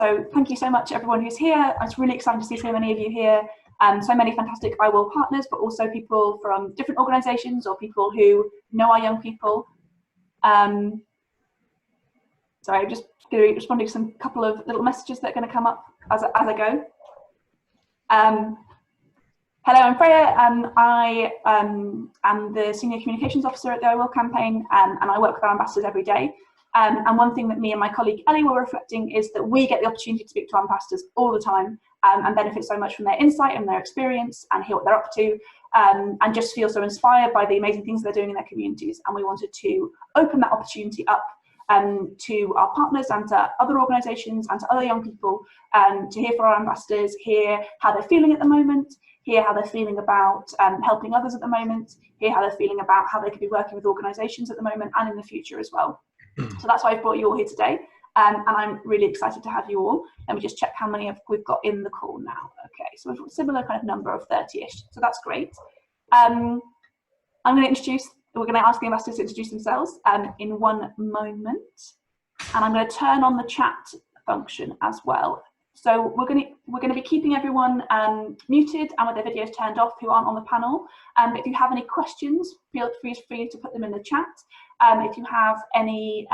So thank you so much everyone who's here. It's really exciting to see so many of you here. So many fantastic iwill partners, but also people from different organisations or people who know our young people. Sorry, I'm just going to be responding to some couple of little messages that are going to come up as I go. Hello, I'm Freya. I am the Senior Communications Officer at the iwill campaign, and I work with our ambassadors every day. And one thing that me and my colleague Ellie were reflecting is that we get the opportunity to speak to our ambassadors all the time and benefit so much from their insight and their experience and hear what they're up to, and just feel so inspired by the amazing things they're doing in their communities. And we wanted to open that opportunity up to our partners and to other organisations and to other young people to hear from our ambassadors, hear how they're feeling at the moment, hear how they're feeling about helping others at the moment, hear how they're feeling about how they could be working with organisations at the moment and in the future as well. So that's why I've brought you all here today, and I'm really excited to have you all. Let me just check how many we've got in the call now. Okay, so we've got a similar kind of number of 30-ish, so that's great. We're going to ask the ambassadors to introduce themselves in one moment, and I'm going to turn on the chat function as well. So we're going to be keeping everyone muted and with their videos turned off who aren't on the panel. If you have any questions, feel free to put them in the chat. If you have any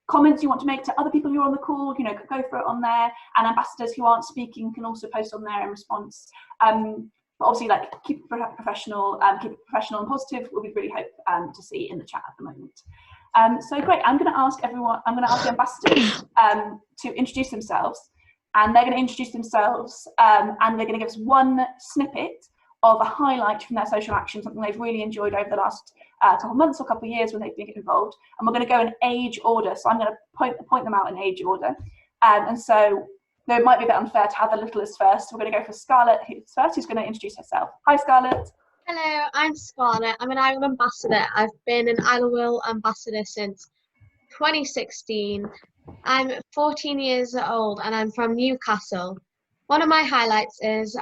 comments you want to make to other people who are on the call, go for it on there. And ambassadors who aren't speaking can also post on there in response. But obviously, keep it professional and positive. We'll be really hope to see in the chat at the moment. So great. I'm going to ask the ambassadors to introduce themselves. And they're going to introduce themselves and they're going to give us one snippet of a highlight from their social action, something they've really enjoyed over the last couple of months or couple of years when they've been involved. And we're going to go in age order. So I'm going to point them out in age order. And so though it might be a bit unfair to have the littlest first, we're going to go for Scarlett who's going to introduce herself. Hi, Scarlett. Hello, I'm Scarlett. I'm an iwill ambassador. I've been an iwill ambassador since 2016. I'm 14 years old and I'm from Newcastle. One of my highlights is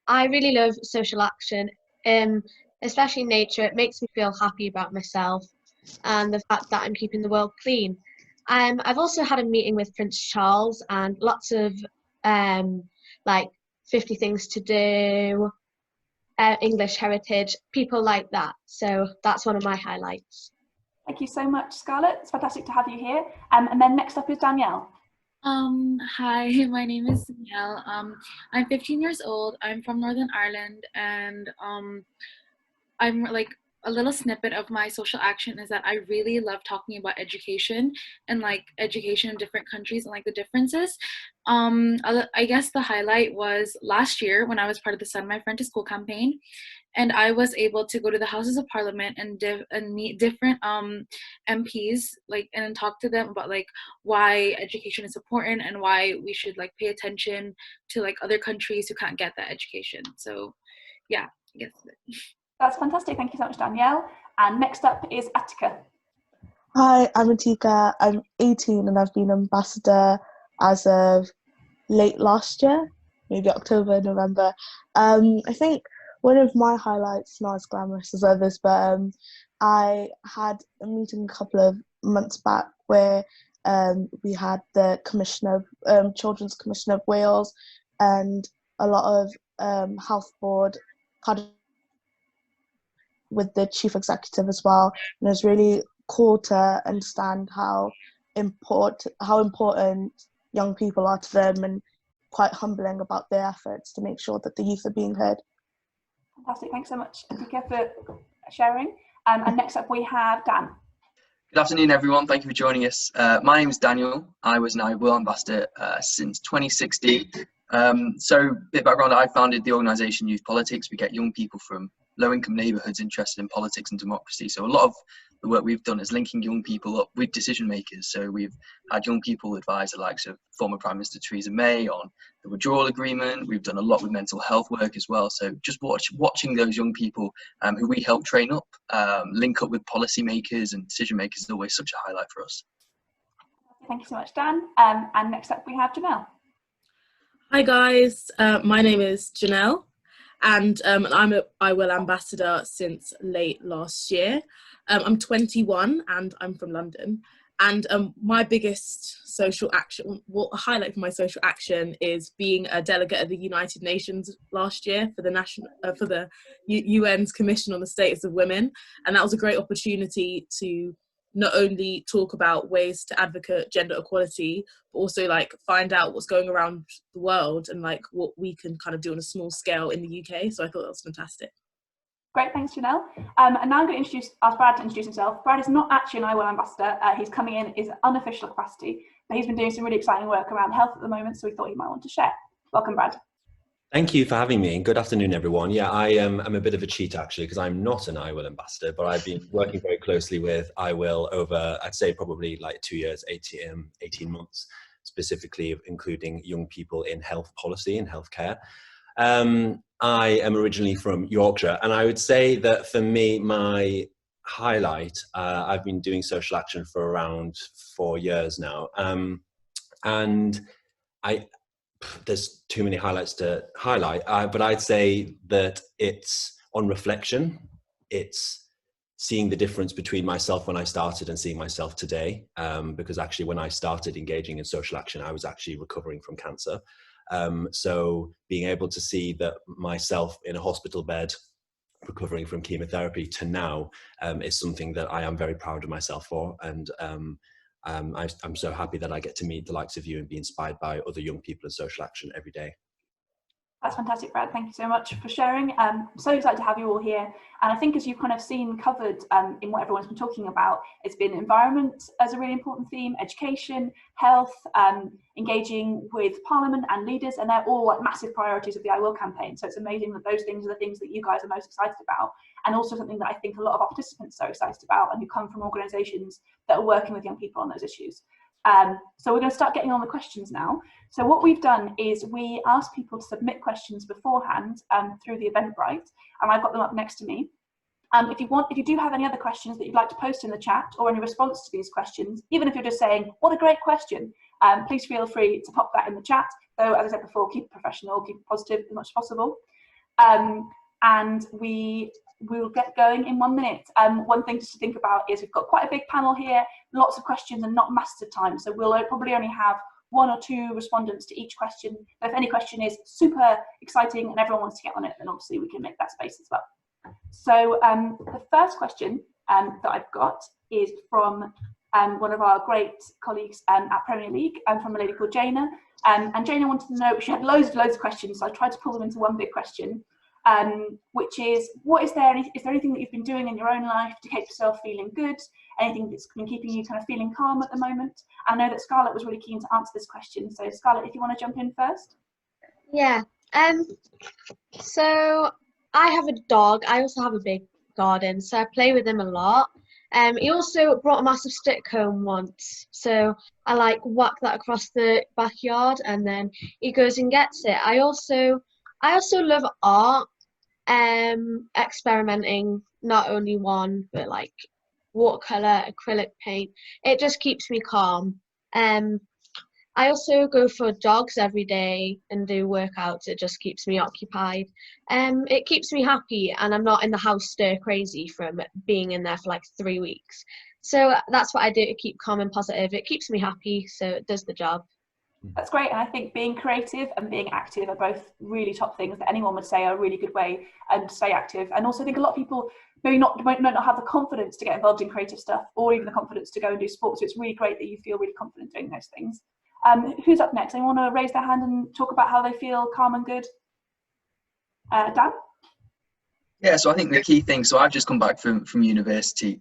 I really love social action, especially nature. It makes me feel happy about myself and the fact that I'm keeping the world clean. I've also had a meeting with Prince Charles and lots of 50 things to do, English heritage, people like that. So that's one of my highlights. Thank you so much, Scarlett. It's fantastic to have you here. And then next up is Danielle. Hi, my name is Danielle. I'm 15 years old. I'm from Northern Ireland, and I'm a little snippet of my social action is that I really love talking about education and education in different countries and the differences. I guess the highlight was last year when I was part of the Send My Friend to School campaign, and I was able to go to the Houses of Parliament and meet different MPs and talk to them about why education is important and why we should pay attention to other countries who can't get that education. So yeah, I guess that's fantastic. Thank you so much, Danielle. And next up is Attica. Hi, I'm Attica. I'm 18 and I've been ambassador as of late last year, maybe October, November. I think one of my highlights, not as glamorous as others, but I had a meeting a couple of months back where we had the Commissioner, Children's Commissioner of Wales, and a lot of health board with the chief executive as well. And it was really cool to understand how important young people are to them, and quite humbling about their efforts to make sure that the youth are being heard. Fantastic, thanks so much, Attica, for sharing. And next up we have Dan. Good afternoon, everyone. Thank you for joining us. My name is Daniel. I was an iwill ambassador since 2016. So a bit of background, I founded the organisation Youth Politics. We get young people from low-income neighbourhoods interested in politics and democracy. So a lot of the work we've done is linking young people up with decision makers. So we've had young people advise the likes of former Prime Minister Theresa May on the withdrawal agreement. We've done a lot with mental health work as well. So just watching those young people who we help train up, link up with policymakers and decision makers is always such a highlight for us. Thank you so much, Dan. And next up we have Janelle. Hi guys, my name is Janelle. And I'm an iwill ambassador since late last year. I'm 21 and I'm from London. And my biggest social action, what a highlight for my social action is being a delegate at the United Nations last year for the UN's Commission on the Status of Women. And that was a great opportunity to not only talk about ways to advocate gender equality, but also like find out what's going around the world and like what we can kind of do on a small scale in the UK. So I thought that was fantastic. Great, thanks, Janelle. And now I'm going to ask Brad to introduce himself. Brad is not actually an iwill ambassador. He's coming in his unofficial capacity, but he's been doing some really exciting work around health at the moment, so we thought he might want to share. Welcome, Brad. Thank you for having me. Good afternoon, everyone. Yeah, I'm a bit of a cheat, actually, because I'm not an iwill ambassador, but I've been working very closely with iwill over, I'd say, probably like 2 years, 18 months, specifically including young people in health policy and healthcare. I am originally from Yorkshire, and I would say that for me, my highlight, I've been doing social action for around 4 years now, and there's too many highlights to highlight, but I'd say that it's on reflection, it's seeing the difference between myself when I started and seeing myself today, because actually when I started engaging in social action, I was actually recovering from cancer. So being able to see that myself in a hospital bed recovering from chemotherapy to now is something that I am very proud of myself for, and I'm so happy that I get to meet the likes of you and be inspired by other young people in social action every day. That's fantastic, Brad. Thank you so much for sharing. I'm so excited to have you all here. And I think as you've kind of seen covered in what everyone's been talking about, it's been environment as a really important theme, education, health, engaging with Parliament and leaders, and they're all like massive priorities of the iwill campaign. So it's amazing that those things are the things that you guys are most excited about, and also something that I think a lot of our participants are excited about and who come from organisations that are working with young people on those issues. So we're going to start getting on the questions now. So what we've done is we asked people to submit questions beforehand through the Eventbrite, and I've got them up next to me. If you do have any other questions that you'd like to post in the chat or any response to these questions, even if you're just saying, what a great question, please feel free to pop that in the chat. Though, as I said before, keep it professional, keep it positive as much as possible. And we'll get going in 1 minute. One thing just to think about is we've got quite a big panel here, lots of questions and not masses of time. So we'll probably only have 1 or 2 respondents to each question. But if any question is super exciting and everyone wants to get on it, then obviously we can make that space as well. So the first question that I've got is from one of our great colleagues at Premier League, from a lady called Jana. And Jana wanted to know, she had loads of questions, so I tried to pull them into one big question. Which is, is there anything that you've been doing in your own life to keep yourself feeling good? Anything that's been keeping you kind of feeling calm at the moment? I know that Scarlett was really keen to answer this question. So Scarlett, if you want to jump in first. Yeah. So I have a dog. I also have a big garden, so I play with him a lot. He also brought a massive stick home once, so I like whack that across the backyard, and then he goes and gets it. I also love art. Experimenting, not only one, but like watercolor, acrylic paint. It just keeps me calm. I also go for jogs every day and do workouts. It just keeps me occupied. It keeps me happy, and I'm not in the house stir crazy from being in there for like 3 weeks. So that's what I do to keep calm and positive. It keeps me happy, so it does the job. That's great, and I think being creative and being active are both really top things that anyone would say are a really good way to stay active. And also I think a lot of people might not have the confidence to get involved in creative stuff, or even the confidence to go and do sports. So it's really great that you feel really confident doing those things. Who's up next? Anyone want to raise their hand and talk about how they feel calm and good? Dan? Yeah, so I think the key thing, so I've just come back from university,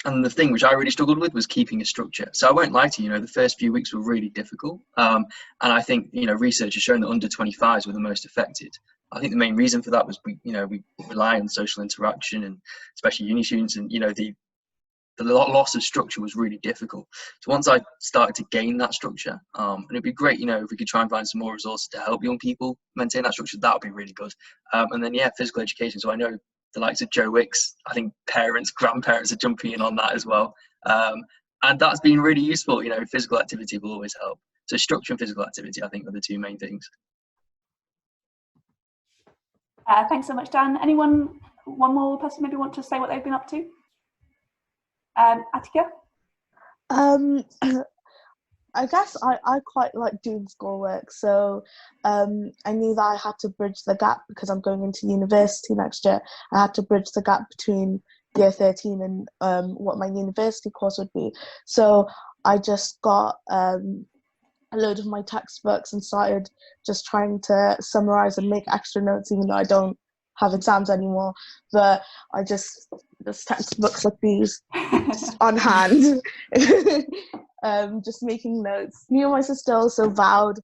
and the thing which I really struggled with was keeping a structure. So I won't lie to you, the first few weeks were really difficult. And I think, research has shown that under 25s were the most affected. I think the main reason for that was we rely on social interaction, and especially uni students, and, the loss of structure was really difficult. So once I started to gain that structure, and it'd be great, if we could try and find some more resources to help young people maintain that structure, that would be really good. And then, physical education. So I know the likes of Joe Wicks, I think parents, grandparents are jumping in on that as well. And that's been really useful. Physical activity will always help. So structure and physical activity, I think, are the 2 main things. Thanks so much, Dan. One more person maybe want to say what they've been up to? Attica? I guess I quite like doing schoolwork, so I knew that I had to bridge the gap because I'm going into university next year. I had to bridge the gap between year 13 and what my university course would be. So I just got a load of my textbooks and started just trying to summarize and make extra notes, even though I don't have exams anymore. But I just textbooks like these on hand. Just making notes. Me and my sister also vowed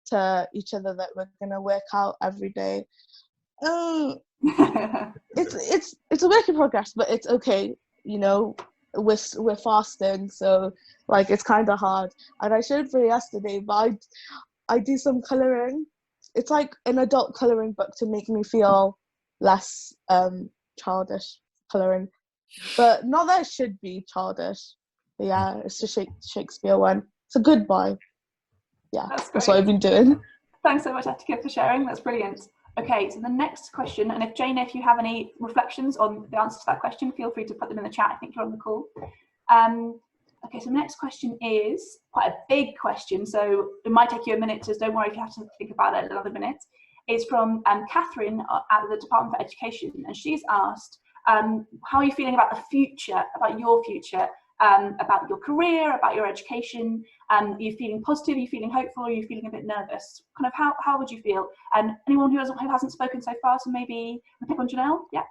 to each other that we're gonna work out every day. It's a work in progress, but it's okay. You know, we're fasting, so like it's kind of hard. And I showed for yesterday, but I do some coloring. It's like an adult coloring book to make me feel less childish coloring, but not that it should be childish. But yeah, it's the Shakespeare one. It's a good boy. Yeah, that's what I've been doing. Thanks so much, Attica, for sharing. That's brilliant. Okay, so the next question, and if Jane, if you have any reflections on the answer to that question, feel free to put them in the chat. I think you're on the call. Okay, so the next question is quite a big question, so it might take you a minute, so don't worry if you have to think about it another minute. It's from Catherine at the Department for Education, and she's asked, how are you feeling about the future, about your future, about your career, about your education? Are you feeling positive? Are you feeling hopeful? Are you feeling a bit nervous? Kind of how would you feel? And anyone who hasn't spoken so far, so maybe pick on Janelle. Yeah.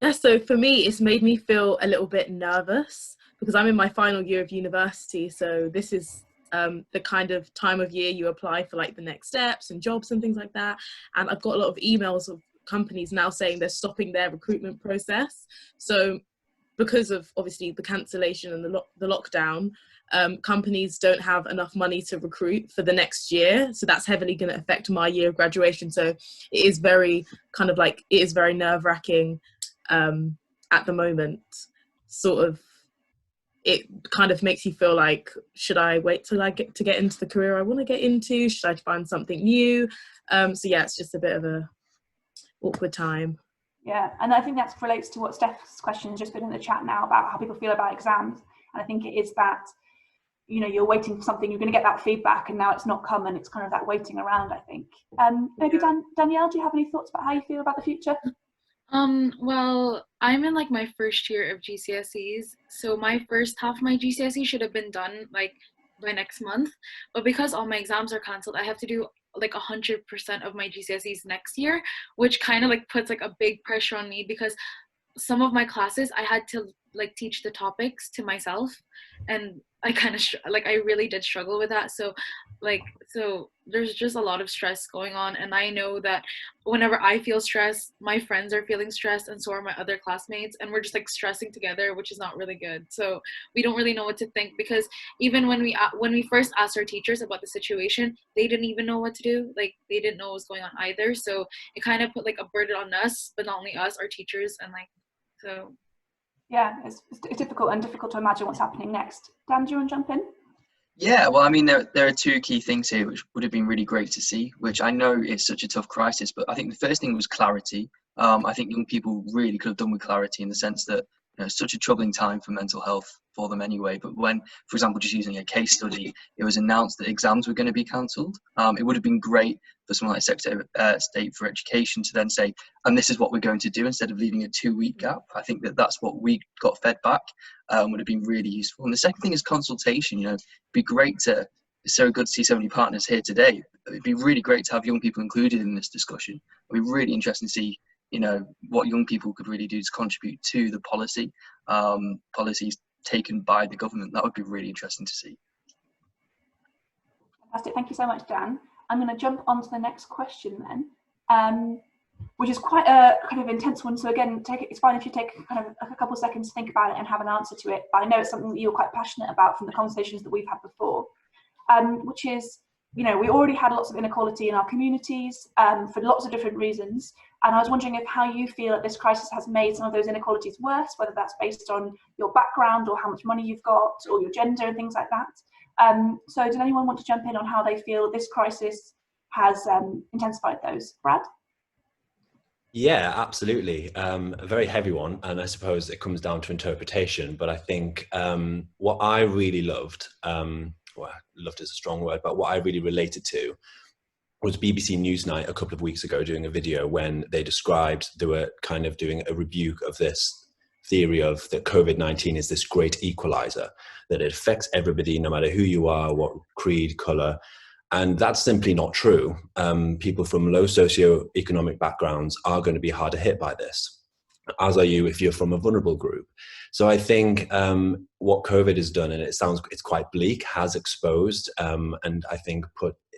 Yeah, so for me, it's made me feel a little bit nervous because I'm in my final year of university. So this is the kind of time of year you apply for like the next steps and jobs and things like that. And I've got a lot of emails of companies now saying they're stopping their recruitment process. So because of obviously the cancellation and the lockdown, companies don't have enough money to recruit for the next year. So that's heavily going to affect my year of graduation. So it is very kind of like, it is very nerve-wracking at the moment. Sort of, it kind of makes you feel like, should I wait till I get into the career I want to get into? Should I find something new? So yeah, it's just a bit of a awkward time. Yeah, and I think that relates to what Steph's question has just been in the chat now about how people feel about exams. And I think it is that, you know, you're waiting for something, you're going to get that feedback, and now it's not come, and it's kind of that waiting around, I think. Maybe Danielle, do you have any thoughts about how you feel about the future? Well, I'm in like my first year of GCSEs, so my first half of my GCSE should have been done like by next month, but because all my exams are cancelled, I have to do like 100% of my GCSEs next year, which kind of like puts like a big pressure on me because some of my classes I had to like teach the topics to myself, and I kind of I really did struggle with that. So there's just a lot of stress going on, and I know that whenever I feel stressed, my friends are feeling stressed, and so are my other classmates, and we're just like stressing together, which is not really good. So we don't really know what to think, because even when we first asked our teachers about the situation, they didn't even know what to do. Like they didn't know what was going on either. So it kind of put like a burden on us, but not only us, our teachers, and like so. Yeah, it's difficult to imagine what's happening next. Dan, do you want to jump in? Yeah, well, I mean, there are two key things here which would have been really great to see, which I know is such a tough crisis, but I think the first thing was clarity. I think young people really could have done with clarity in the sense that, you know, it's such a troubling time for mental health for them anyway. But when, for example, just using a case study, it was announced that exams were going to be cancelled, it would have been great for someone like Secretary of State for Education to then say, and this is what we're going to do, instead of leaving a 2-week gap. I think that's what we got fed back, would have been really useful. And the second thing is consultation. You know, it'd be great to, it's so good to see so many partners here today. It'd be really great to have young people included in this discussion. It'd be really interesting to see, you know, what young people could really do to contribute to the policies taken by the government. That would be really interesting to see. Fantastic, thank you so much, Dan. I'm going to jump on to the next question then, which is quite a kind of intense one. So again, it's fine if you take kind of a couple of seconds to think about it and have an answer to it. But I know it's something that you're quite passionate about from the conversations that we've had before, which is, you know, we already had lots of inequality in our communities for lots of different reasons. And I was wondering if how you feel that this crisis has made some of those inequalities worse, whether that's based on your background or how much money you've got or your gender and things like that. So does anyone want to jump in on how they feel this crisis has intensified those? Brad? Yeah, absolutely. A very heavy one, and I suppose it comes down to interpretation. But I think what I really loved, well, loved is a strong word, but what I really related to was BBC Newsnight a couple of weeks ago doing a video when they were kind of doing a rebuke of this theory of that COVID-19 is this great equalizer, that it affects everybody, no matter who you are, what creed, color. And that's simply not true. People from low socioeconomic backgrounds are going to be harder hit by this, as are you if you're from a vulnerable group. So I think what COVID has done, and it's quite bleak, has exposed and I think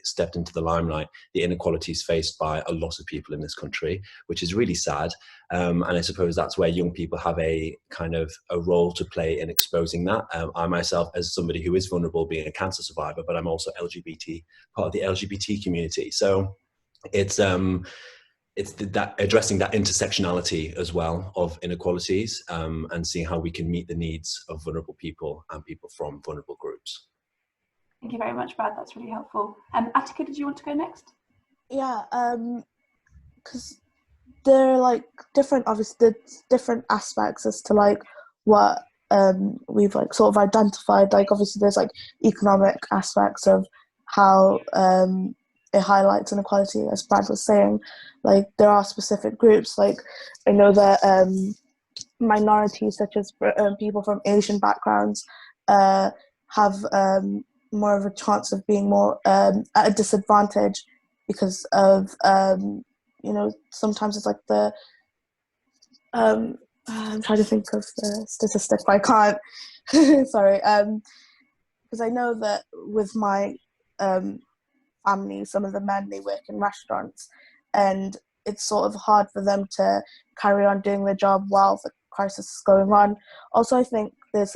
stepped into the limelight the inequalities faced by a lot of people in this country, which is really sad. And I suppose that's where young people have a kind of a role to play in exposing that. I myself, as somebody who is vulnerable, being a cancer survivor, but I'm also LGBT, part of the LGBT community. So it's that addressing that intersectionality as well of inequalities, and seeing how we can meet the needs of vulnerable people and people from vulnerable groups. Thank you very much, Brad. That's really helpful. Attica, did you want to go next? Yeah, because there are like different aspects as to like what we've like sort of identified. Like obviously there's like economic aspects of how it highlights inequality, as Brad was saying. Like there are specific groups, like I know that minorities such as people from Asian backgrounds have more of a chance of being more at a disadvantage because of sometimes it's like the I'm trying to think of the statistic, but I can't. Sorry, because I know that with my family, some of the men, they work in restaurants, and it's sort of hard for them to carry on doing their job while the crisis is going on. Also, I think there's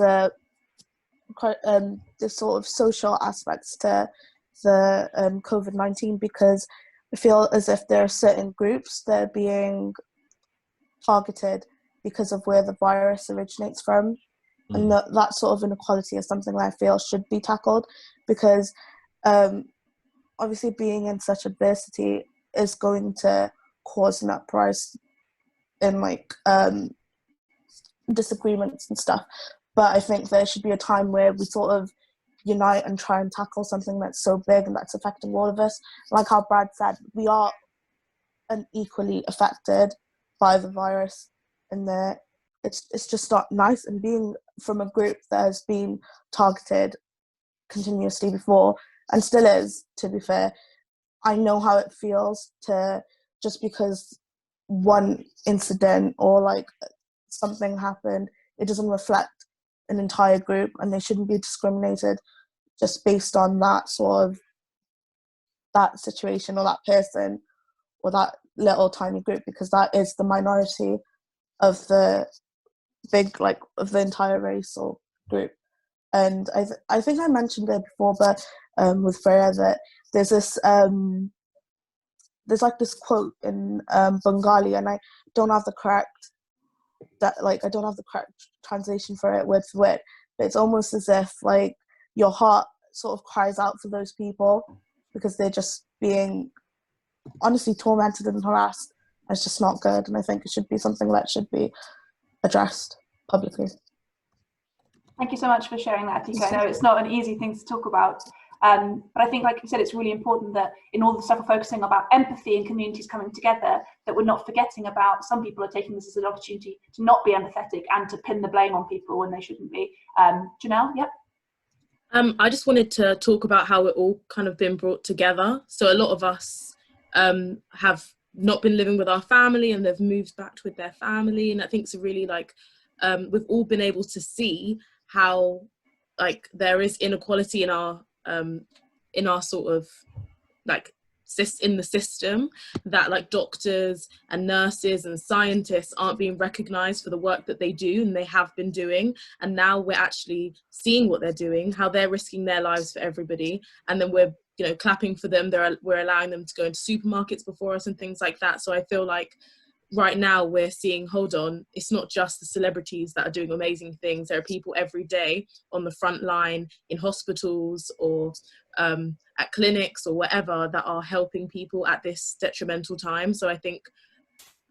sort of social aspects to the COVID-19, because I feel as if there are certain groups that are being targeted because of where the virus originates from. And that sort of inequality is something that I feel should be tackled, because obviously being in such adversity is going to cause an uprise in like disagreements and stuff. But I think there should be a time where we sort of unite and try and tackle something that's so big and that's affecting all of us. Like how Brad said, we are unequally affected by the virus, and that it's just not nice. And being from a group that has been targeted continuously before, and still is, to be fair, I know how it feels to, just because one incident or like something happened, it doesn't reflect an entire group, and they shouldn't be discriminated just based on that sort of that situation or that person or that little tiny group, because that is the minority of the big, like, of the entire race or group. And I think I mentioned it before, but with Freya, that there's this there's like this quote in Bengali, and I don't have the correct translation for it word for word, but it's almost as if like your heart sort of cries out for those people because they're just being honestly tormented and harassed. It's just not good, and I think it should be something that should be addressed publicly. Thank you so much for sharing that, Attica. I know it's not an easy thing to talk about, but I think, like you said, it's really important that in all the stuff we're focusing about empathy and communities coming together, that we're not forgetting about some people are taking this as an opportunity to not be empathetic and to pin the blame on people when they shouldn't be. Janelle, yep. I just wanted to talk about how it all kind of been brought together. So a lot of us have not been living with our family, and they've moved back with their family, and I think it's really like we've all been able to see how like there is inequality in our sort of like in the system, that like doctors and nurses and scientists aren't being recognized for the work that they do and they have been doing, and now we're actually seeing what they're doing, how they're risking their lives for everybody, and then we're clapping for them. We're allowing them to go into supermarkets before us and things like that. So I feel like right now we're seeing, hold on, it's not just the celebrities that are doing amazing things. There are people every day on the front line in hospitals or at clinics or whatever that are helping people at this detrimental time. So I think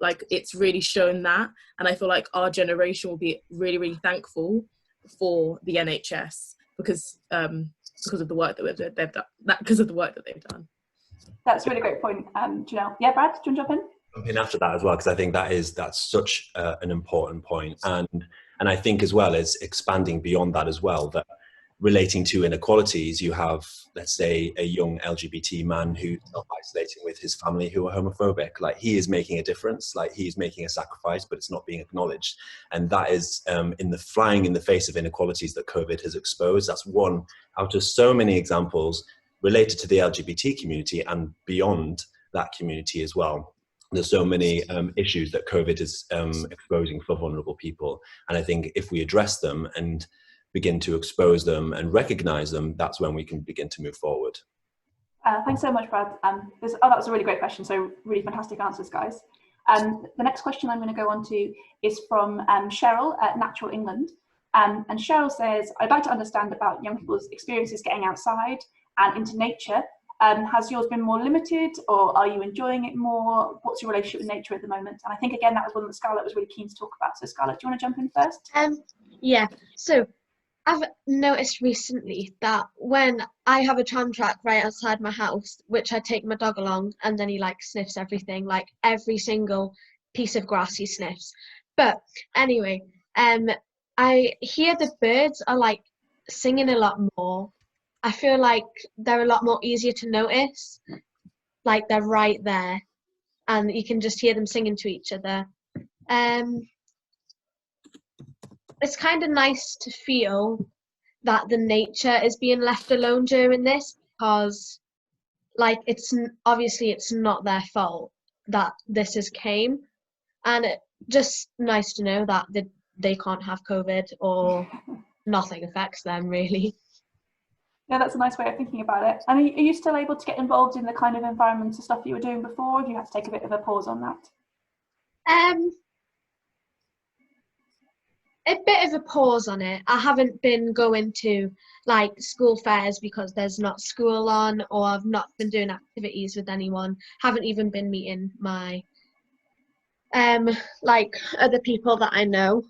like it's really shown that, and I feel like our generation will be really, really thankful for the NHS because of the work that they've done. Because of the work that they've done. That's a really great point, Janelle. Yeah, Brad, do you want to jump in? Jump in after that as well, because I think that's such an important point, and I think as well as expanding beyond that as well, that relating to inequalities, you have, let's say, a young LGBT man who's self-isolating with his family who are homophobic. Like, he is making a difference, like he's making a sacrifice, but it's not being acknowledged. And that is flying in the face of inequalities that COVID has exposed. That's one out of so many examples related to the LGBT community and beyond that community as well. There's so many issues that COVID is exposing for vulnerable people. And I think if we address them and begin to expose them and recognize them, that's when we can begin to move forward. Thanks so much, Brad. That was a really great question. So really fantastic answers, guys. The next question I'm going to go on to is from Cheryl at Natural England. And Cheryl says, I'd like to understand about young people's experiences getting outside and into nature. Has yours been more limited, or are you enjoying it more? What's your relationship with nature at the moment? And I think, again, that was one that Scarlett was really keen to talk about. So Scarlett, do you want to jump in first? Yeah, so I've noticed recently that when I have a tram track right outside my house, which I take my dog along, and then he like sniffs everything, like every single piece of grass he sniffs. But anyway, I hear the birds are like singing a lot more. I feel like they're a lot more easier to notice, like they're right there, and you can just hear them singing to each other. It's kind of nice to feel that the nature is being left alone during this, because like it's not their fault that this has came, and it's just nice to know that they can't have COVID or nothing affects them really. Yeah, that's a nice way of thinking about it. And are you still able to get involved in the kind of environmental stuff that you were doing before, or have you had to take a bit of a pause on that? A bit of a pause on it. I haven't been going to like school fairs because there's not school on, or I've not been doing activities with anyone. Haven't even been meeting my like other people that I know.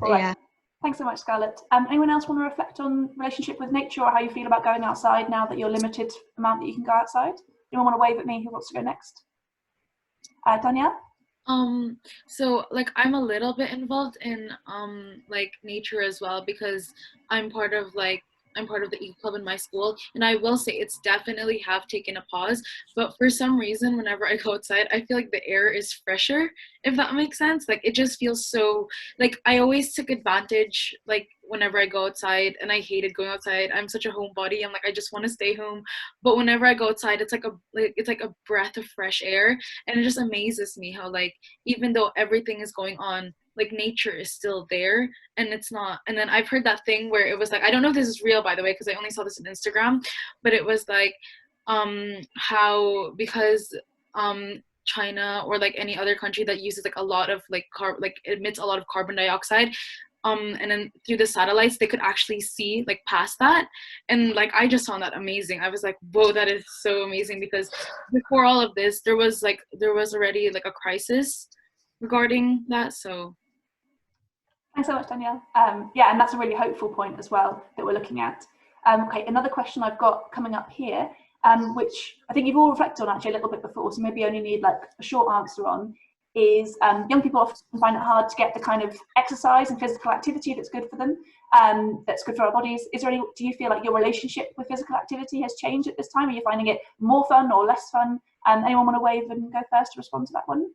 All right. Yeah. Thanks so much, Scarlett. Anyone else want to reflect on relationship with nature, or how you feel about going outside now that you're limited amount that you can go outside? Anyone want to wave at me? Who wants to go next? Danielle? So like I'm a little bit involved in like nature as well, because I'm part of the Eco Club in my school, and I will say it's definitely have taken a pause, but for some reason whenever I go outside I feel like the air is fresher, if that makes sense. Like it just feels so, like I always took advantage, like whenever I go outside, and I hated going outside. I'm such a homebody. I'm like, I just want to stay home. But whenever I go outside, it's like a breath of fresh air, and it just amazes me how like even though everything is going on, like nature is still there, and it's not. And then I've heard that thing where it was like, I don't know if this is real by the way, because I only saw this on Instagram, but it was like how because China or like any other country that uses like a lot of like emits a lot of carbon dioxide, and then through the satellites they could actually see like past that, and like I just found that amazing. I was like, whoa, that is so amazing, because before all of this there was already like a crisis regarding that. So thanks so much, Danielle. Yeah, and that's a really hopeful point as well that we're looking at. Okay, another question I've got coming up here, which I think you've all reflected on actually a little bit before, so maybe you only need like a short answer on, is young people often find it hard to get the kind of exercise and physical activity that's good for them, that's good for our bodies. Do you feel like your relationship with physical activity has changed at this time? Are you finding it more fun or less fun? Anyone want to wave and go first to respond to that one?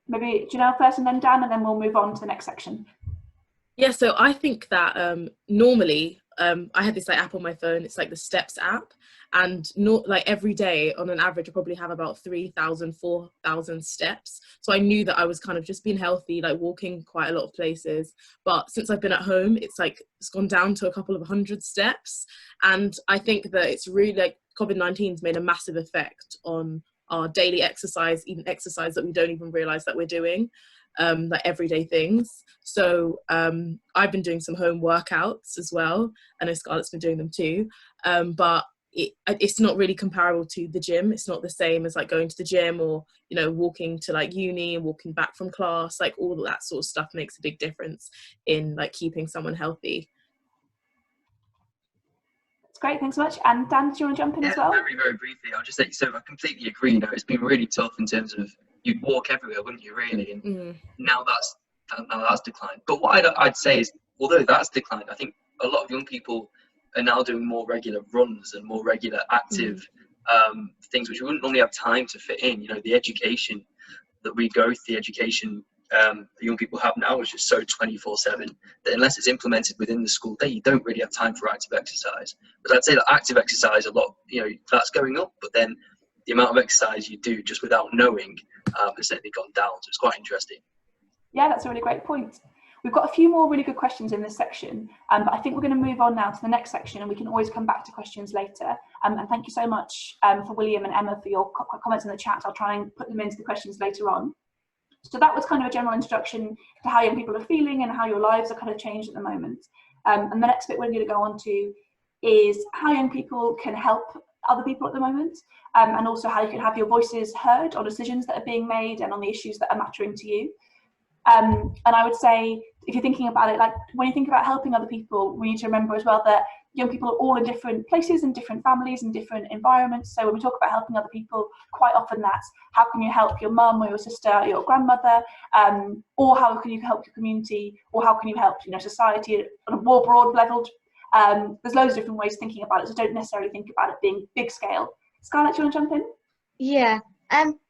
Maybe Janelle first and then Dan, and then we'll move on to the next section. Yeah, so I think that normally I had this like app on my phone. It's like the Steps app, and like every day on an average I probably have about 3,000, 4,000 steps. So I knew that I was kind of just being healthy, like walking quite a lot of places. But since I've been at home, it's gone down to a couple of 100 steps. And I think that it's really like COVID-19's made a massive effect on our daily exercise, even exercise that we don't even realize that we're doing, like everyday things. So I've been doing some home workouts as well. I know Scarlett's been doing them too. But it's not really comparable to the gym. It's not the same as like going to the gym, or, you know, walking to like uni and walking back from class. Like all of that sort of stuff makes a big difference in like keeping someone healthy. That's great, thanks so much. And Dan, do you want to jump in as well? Very, very briefly, I'll just say, so I completely agree. You know, it's been really tough in terms of, you'd walk everywhere, wouldn't you, really? And now that's declined. But what I'd say is, although that's declined, I think a lot of young people are now doing more regular runs and more regular active things which we wouldn't normally have time to fit in. You know, the education that we go through, the education the young people have now is just so 24/7 that unless it's implemented within the school day, you don't really have time for active exercise. But I'd say that active exercise, a lot, you know, that's going up, but then the amount of exercise you do just without knowing has certainly gone down. So it's quite interesting. Yeah, that's a really great point. We've got a few more really good questions in this section, but I think we're going to move on now to the next section, and we can always come back to questions later. And thank you so much for William and Emma for your comments in the chat. I'll try and put them into the questions later on. So that was kind of a general introduction to how young people are feeling and how your lives are kind of changed at the moment. And the next bit we're going to go on to is how young people can help other people at the moment, and also how you can have your voices heard on decisions that are being made and on the issues that are mattering to you. And I would say, if you're thinking about it, like when you think about helping other people, we need to remember as well that young people are all in different places and different families and different environments. So when we talk about helping other people, quite often that's how can you help your mum or your sister or your grandmother, or how can you help your community, or how can you help, you know, society on a more broad level. There's loads of different ways of thinking about it, so don't necessarily think about it being big scale. Scarlett, do you want to jump in? Yeah.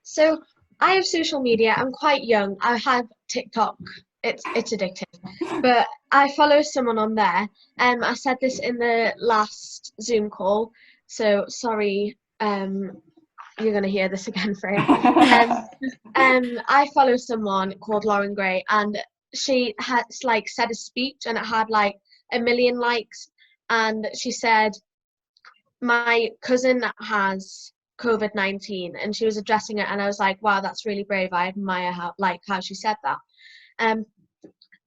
So I have social media. I'm quite young. I have TikTok. It's addictive. But I follow someone on there. I said this in the last Zoom call, so sorry. You're gonna hear this again, Freya. I follow someone called Lauren Gray, and she had like said a speech, and it had like 1 million likes, and she said, "My cousin has COVID-19," and she was addressing it, and I was like, wow, that's really brave. I admire how she said that.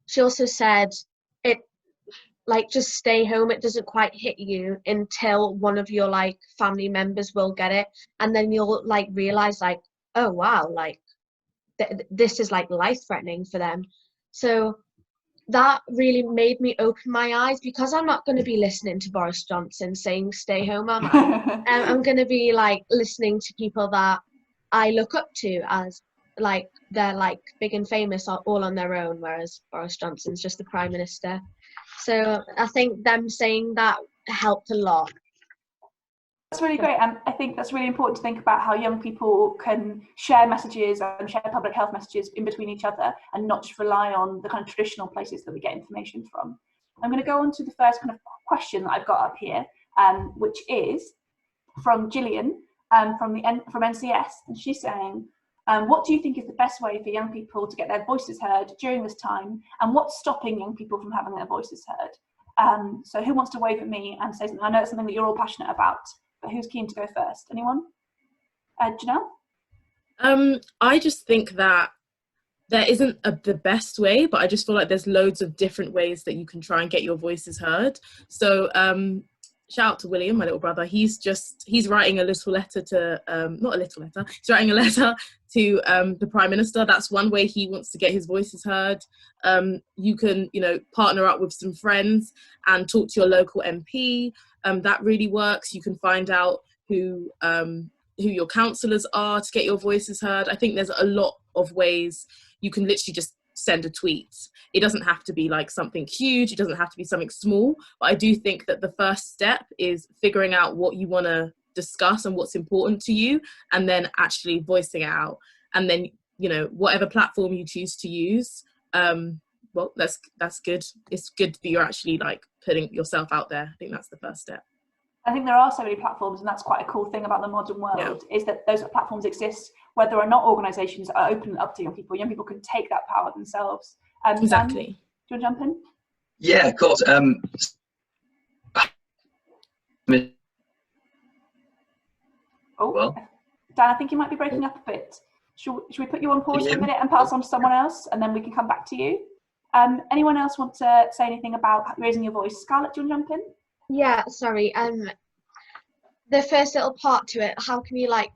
She also said, it like, just stay home. It doesn't quite hit you until one of your like family members will get it, and then you'll like realize like, oh wow, like this is like life-threatening for them. So that really made me open my eyes, because I'm not going to be listening to Boris Johnson saying stay home, am I? I'm going to be like listening to people that I look up to as like they're like big and famous all on their own, whereas Boris Johnson's just the Prime Minister. So I think them saying that helped a lot. That's really great, and I think that's really important to think about how young people can share messages and share public health messages in between each other, and not just rely on the kind of traditional places that we get information from. I'm going to go on to the first kind of question that I've got up here, which is from Gillian from NCS, and she's saying, what do you think is the best way for young people to get their voices heard during this time, and what's stopping young people from having their voices heard? So who wants to wave at me and say something? I know it's something that you're all passionate about, but who's keen to go first? Anyone? Janelle? I just think that there isn't the best way, but I just feel like there's loads of different ways that you can try and get your voices heard. So shout out to William, my little brother. He's writing a little letter to, not a little letter, he's writing a letter to the Prime Minister. That's one way he wants to get his voices heard. You can, you know, partner up with some friends and talk to your local MP. That really works. You can find out who your councillors are to get your voices heard. I think there's a lot of ways. You can literally just send a tweet. It doesn't have to be like something huge. It doesn't have to be something small. But I do think that the first step is figuring out what you want to discuss and what's important to you, and then actually voicing it out. And then, you know, whatever platform you choose to use, well, that's good. It's good that you're actually like putting yourself out there. I think that's the first step. I think there are so many platforms, and that's quite a cool thing about the modern world, is that those platforms exist whether or not organisations are open up to young people. Young people can take that power themselves. Exactly. Dan, do you want to jump in? Yeah, of course. Dan, I think you might be breaking up a bit. Should we put you on pause for a minute and pass on to someone else, and then we can come back to you? Anyone else want to say anything about raising your voice? Scarlett, do you want to jump in? Yeah, sorry. the first little part to it, how can you like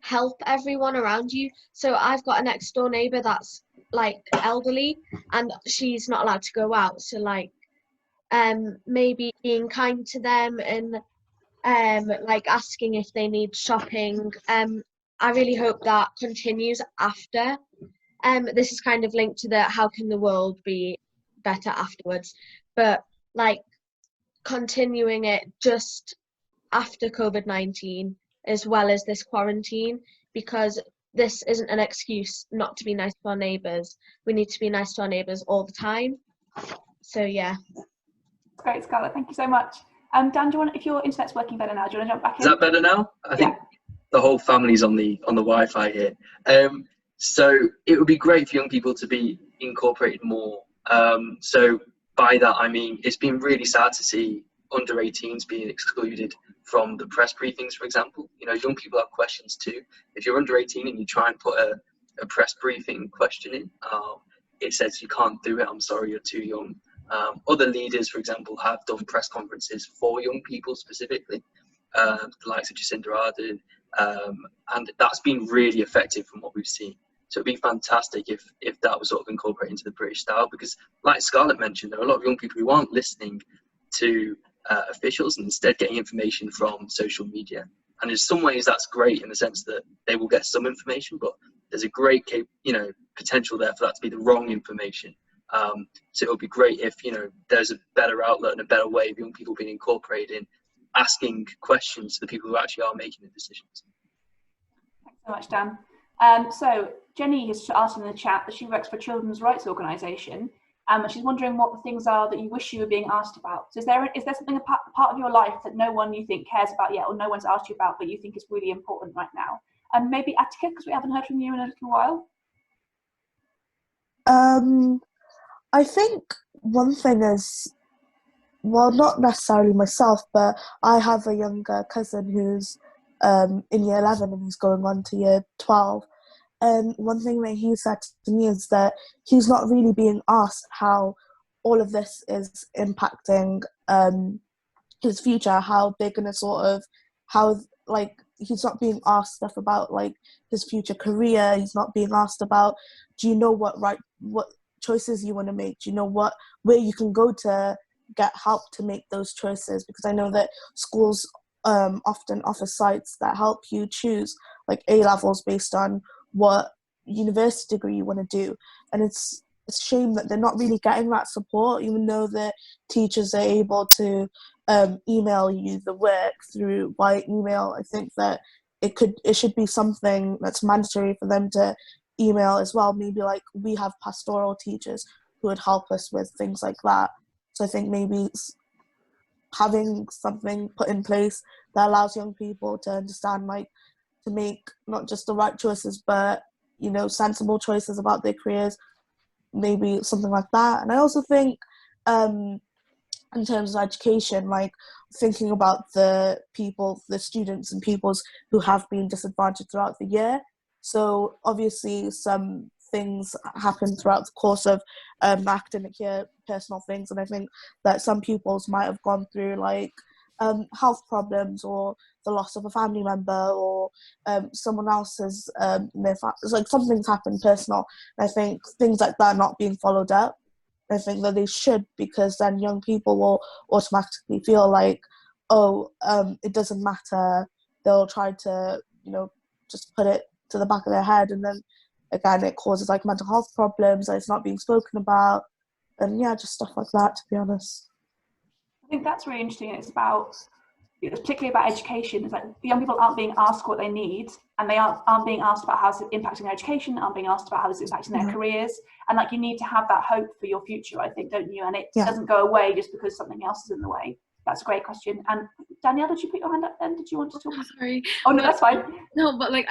help everyone around you? So I've got a next door neighbor that's like elderly and she's not allowed to go out. So like maybe being kind to them and like asking if they need shopping. I really hope that continues after. This is kind of linked to the how can the world be better afterwards, but like continuing it just after COVID-19 as well as this quarantine, because this isn't an excuse not to be nice to our neighbours. We need to be nice to our neighbours all the time. So yeah. Great, Scarlett, thank you so much. Dan, do you want, if your internet's working better now, do you want to jump back in? Is that better now? I think the whole family's on the Wi-Fi here. So it would be great for young people to be incorporated more. So by that I mean it's been really sad to see under 18s being excluded from the press briefings, for example. You know, young people have questions too. If you're under 18 and you try and put a press briefing question in, it says you can't do it. I'm sorry, you're too young. Other leaders, for example, have done press conferences for young people specifically, the likes of Jacinda Ardern, and that's been really effective from what we've seen. So it'd be fantastic if that was sort of incorporated into the British style, because like Scarlett mentioned, there are a lot of young people who aren't listening to officials and instead getting information from social media. And in some ways that's great in the sense that they will get some information, but there's a great potential there for that to be the wrong information. So it would be great if there's a better outlet and a better way of young people being incorporated in asking questions to the people who actually are making the decisions. Thanks so much, Dan. So Jenny has asked in the chat that she works for a children's rights organisation, and she's wondering what the things are that you wish you were being asked about. So is there something, a part of your life that no one you think cares about yet, or no one's asked you about, but you think is really important right now? And maybe Attica, because we haven't heard from you in a little while. I think one thing is, well, not necessarily myself, but I have a younger cousin who's in year 11 and he's going on to year 12. And one thing that he said to me is that he's not really being asked how all of this is impacting his future, how they're going to sort of, how, like, he's not being asked stuff about, like, his future career. He's not being asked about, do you know what choices you want to make? Do you know where you can go to get help to make those choices? Because I know that schools often offer sites that help you choose like A-levels based on what university degree you want to do, and it's a shame that they're not really getting that support, even though the teachers are able to email you the work via email. I think that it should be something that's mandatory for them to email as well. Maybe like we have pastoral teachers who would help us with things like that. So I think maybe having something put in place that allows young people to understand, like, to make not just the right choices, but, sensible choices about their careers, maybe something like that. And I also think in terms of education, like thinking about the students and pupils who have been disadvantaged throughout the year. So obviously some things happen throughout the course of the academic year, personal things, and I think that some pupils might have gone through like health problems or the loss of a family member, or someone else's like something's happened personal. And I think things like that not being followed up, I think that they should, because then young people will automatically feel like, it doesn't matter. They'll try to just put it to the back of their head, and then again it causes like mental health problems, and it's not being spoken about, and just stuff like that, to be honest. I think that's really interesting. It's particularly about education. It's like the young people aren't being asked what they need, and they aren't being asked about how it's impacting their education, aren't being asked about how it's impacting their careers. And like, you need to have that hope for your future, I think, don't you? And it doesn't go away just because something else is in the way. That's a great question. And Danielle, did you put your hand up then? Did you want to talk? Sorry. Oh no, that's fine. No, but like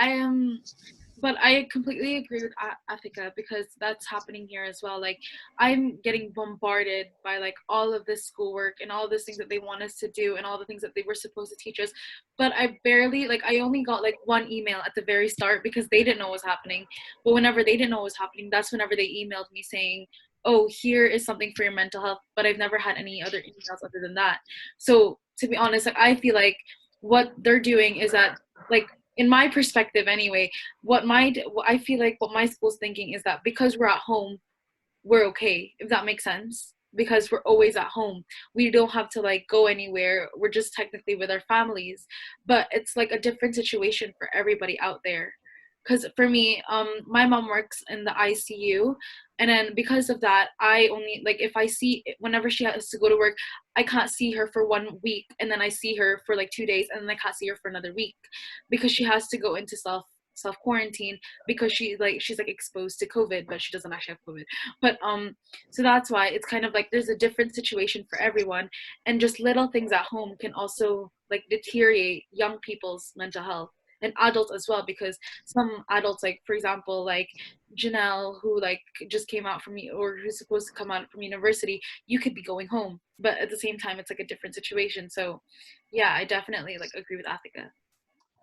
but I completely agree with Attica, because that's happening here as well. Like, I'm getting bombarded by like all of this schoolwork and all these things that they want us to do and all the things that they were supposed to teach us. But I only got like one email at the very start, because they didn't know what was happening. But whenever they didn't know what was happening, that's whenever they emailed me saying, oh, here is something for your mental health. But I've never had any other emails other than that. So to be honest, like, I feel like what they're doing is that, like, in my perspective anyway, I feel like what my school's thinking is that because we're at home, we're okay, if that makes sense. Because we're always at home. We don't have to like go anywhere. We're just technically with our families. But it's like a different situation for everybody out there. Because for me, my mom works in the ICU, and then because of that, I only, like, if I see, whenever she has to go to work, I can't see her for 1 week, and then I see her for like 2 days, and then I can't see her for another week, because she has to go into self quarantine, because she's like exposed to COVID, but she doesn't actually have COVID. But so that's why it's kind of like there's a different situation for everyone, and just little things at home can also like deteriorate young people's mental health, and adults as well, because some adults, like for example, like Janelle, who like just came out from, or who's supposed to come out from university, you could be going home, but at the same time it's like a different situation. So yeah, I definitely like agree with Athika.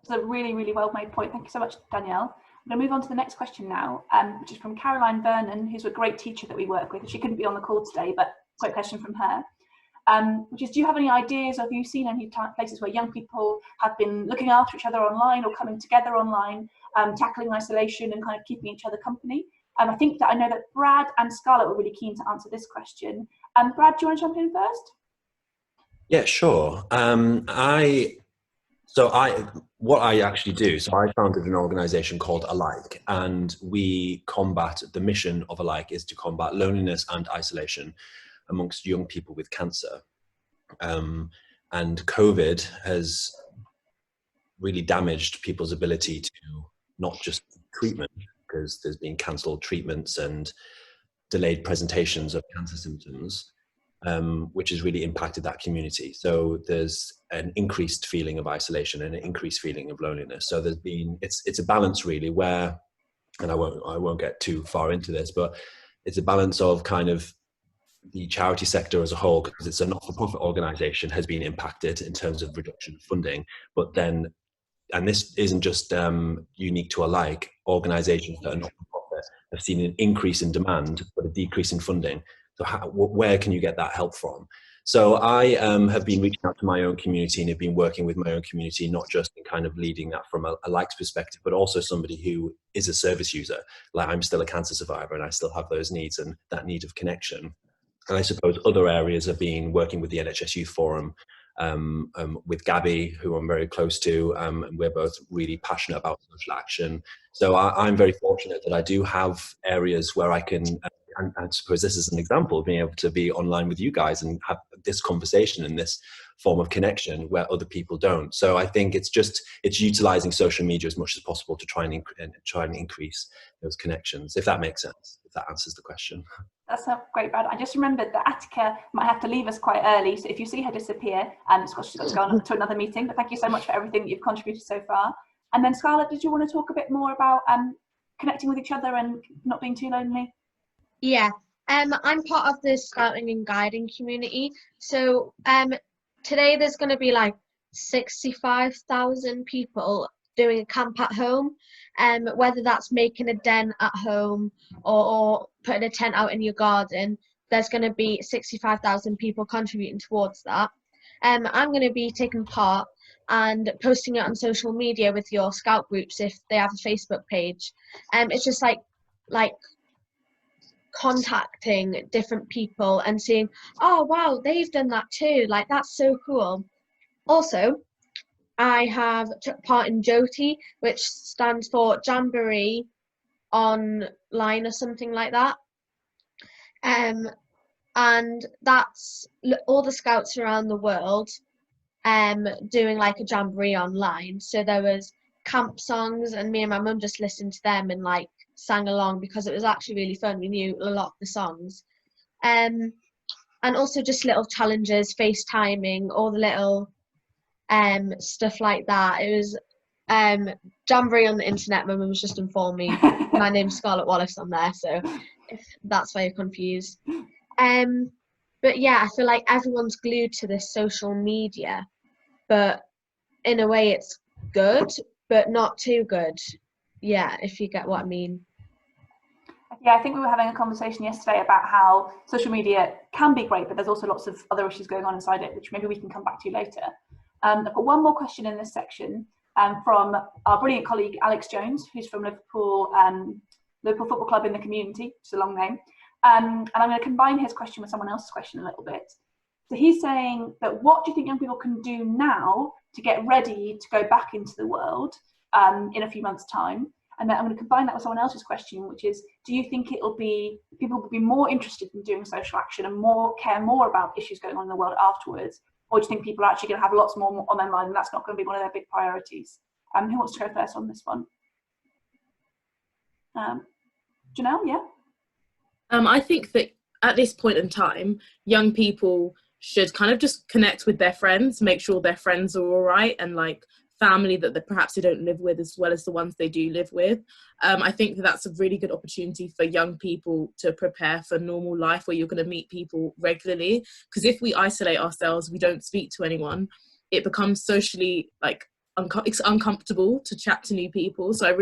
It's a really, really well made point. Thank you so much, Danielle. I'm going to move on to the next question now, which is from Caroline Vernon, who's a great teacher that we work with. She couldn't be on the call today, but great question from her. Which is, do you have any ideas, or have you seen any places where young people have been looking after each other online or coming together online, tackling isolation and kind of keeping each other company? I think that I know that Brad and Scarlett were really keen to answer this question. Brad, do you want to jump in first? Yeah, sure. What I actually do, so I founded an organization called Alike, and we combat, the mission of Alike is to combat loneliness and isolation amongst young people with cancer. And COVID has really damaged people's ability to not just treatment, because there's been cancelled treatments and delayed presentations of cancer symptoms, which has really impacted that community. So there's an increased feeling of isolation and an increased feeling of loneliness. So there's been, it's a balance really where, and I won't get too far into this, but it's a balance of kind of the charity sector as a whole, because it's a not-for-profit organization, has been impacted in terms of reduction of funding. But then, and this isn't just unique to Alike, organizations that are not-for-profit have seen an increase in demand, but a decrease in funding. So where can you get that help from? So I have been reaching out to my own community and have been working with my own community, not just in kind of leading that from a Like's perspective, but also somebody who is a service user. Like, I'm still a cancer survivor and I still have those needs and that need of connection. And I suppose other areas have been working with the NHS Youth Forum, with Gabby, who I'm very close to, and we're both really passionate about social action. So I'm very fortunate that I do have areas where I can, and I suppose this is an example of being able to be online with you guys and have this conversation and this form of connection where other people don't. So I think it's utilizing social media as much as possible to try and increase those connections, if that makes sense, if that answers the question. That's a great, Brad. I just remembered that Attica might have to leave us quite early, so if you see her disappear, it's because she's got to go on to another meeting. But thank you so much for everything that you've contributed so far. And then Scarlett, did you want to talk a bit more about connecting with each other and not being too lonely? Yeah, I'm part of the scouting and guiding community. So today there's going to be like 65,000 people doing a camp at home, whether that's making a den at home or putting a tent out in your garden. There's going to be 65,000 people contributing towards that. I'm going to be taking part and posting it on social media with your scout groups if they have a Facebook page. It's just like contacting different people and seeing, oh wow, they've done that too, like that's so cool. Also, I have took part in JOTI, which stands for Jamboree Online or something like that, and that's all the scouts around the world doing like a jamboree online. So there was camp songs and me and my mum just listened to them and like sang along because it was actually really fun. We knew a lot of the songs, and also just little challenges, FaceTiming, all the little stuff like that. It was jamboree on the internet. My mum was just informed me my name's Scarlett Wallace on there, so if that's why you're confused. But yeah, I feel like everyone's glued to this social media, but in a way it's good, but not too good. Yeah, if you get what I mean. Yeah, I think we were having a conversation yesterday about how social media can be great, but there's also lots of other issues going on inside it, which maybe we can come back to later. I've got one more question in this section from our brilliant colleague Alex Jones, who's from Liverpool Football Club in the community. It's a long name. And I'm going to combine his question with someone else's question a little bit. So he's saying that what do you think young people can do now to get ready to go back into the world in a few months' time? And then I'm going to combine that with someone else's question, which is, do you think people will be more interested in doing social action and care more about issues going on in the world afterwards? Or do you think people are actually going to have lots more on their mind and that's not going to be one of their big priorities? Who wants to go first on this one? Janelle, yeah? I think that at this point in time, young people should kind of just connect with their friends, make sure their friends are all right, and like family that perhaps they don't live with as well as the ones they do live with. I think that that's a really good opportunity for young people to prepare for normal life where you're going to meet people regularly. Because if we isolate ourselves, we don't speak to anyone, it becomes socially like it's uncomfortable to chat to new people. So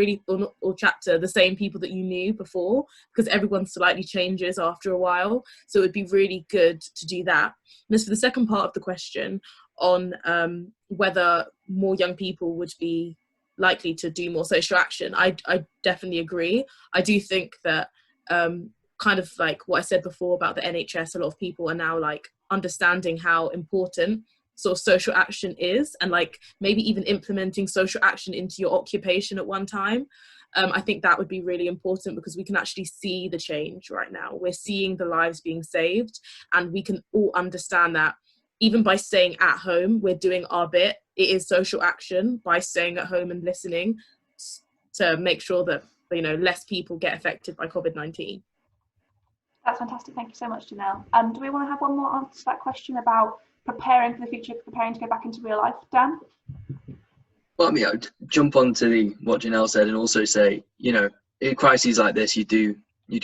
or chat to the same people that you knew before, because everyone slightly changes after a while. So it would be really good to do that. And as for the second part of the question on whether more young people would be likely to do more social action, I definitely agree. I do think that kind of like what I said before about the NHS, a lot of people are now like understanding how important sort of social action is, and like maybe even implementing social action into your occupation at one time. I think that would be really important because we can actually see the change right now. We're seeing the lives being saved, and we can all understand that even by staying at home, we're doing our bit. It is social action by staying at home and listening to make sure that, you know, less people get affected by COVID-19. That's fantastic. Thank you so much, Janelle. Do we want to have one more answer to that question about preparing for the future, preparing to go back into real life? Dan? Well, I mean, I would jump onto what Janelle said and also say, you know, in crises like this, you do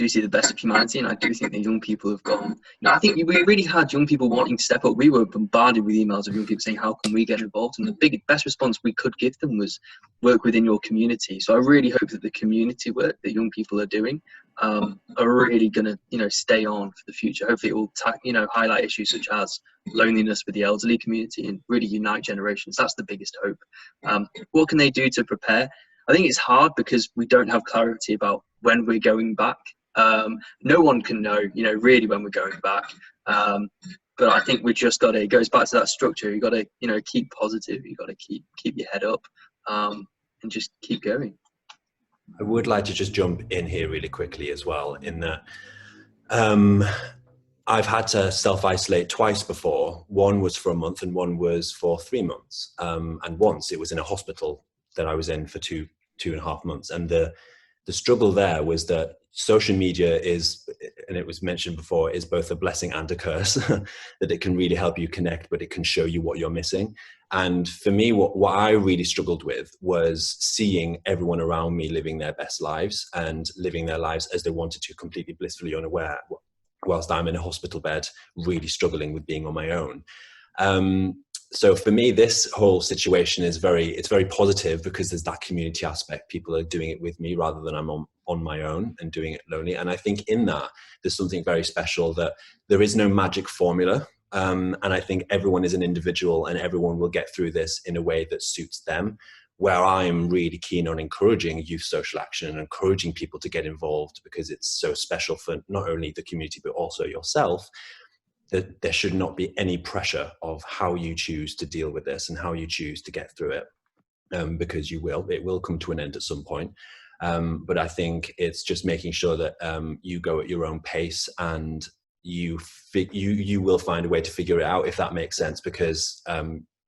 see the best of humanity, and I do think that young people have gone. You know, I think we really had young people wanting to step up. We were bombarded with emails of young people saying, "How can we get involved?" And the best response we could give them was work within your community. So I really hope that the community work that young people are doing are really going to, you know, stay on for the future. Hopefully, it will, highlight issues such as loneliness with the elderly community and really unite generations. That's the biggest hope. What can they do to prepare? I think it's hard because we don't have clarity about when we're going back. No one can know, you know, really when we're going back. But I think we just got to, it goes back to that structure. You got to, you know, keep positive. You got to keep your head up and just keep going. I would like to just jump in here really quickly as well, in that I've had to self-isolate twice before. One was for a month and one was for 3 months. And once it was in a hospital that I was in for two and a half months. And the struggle there was that social media is, and it was mentioned before, is both a blessing and a curse. That it can really help you connect, but it can show you what you're missing. And for me, what I really struggled with was seeing everyone around me living their best lives and living their lives as they wanted to, completely blissfully unaware, whilst I'm in a hospital bed, really struggling with being on my own. So for me, this whole situation is it's very positive because there's that community aspect. People are doing it with me rather than I'm on my own and doing it lonely. And I think in that, there's something very special, that there is no magic formula. And I think everyone is an individual and everyone will get through this in a way that suits them. Where I'm really keen on encouraging youth social action and encouraging people to get involved, because it's so special for not only the community, but also yourself, that there should not be any pressure of how you choose to deal with this and how you choose to get through it, because it will come to an end at some point. But I think it's just making sure that you go at your own pace, and you will find a way to figure it out, if that makes sense, because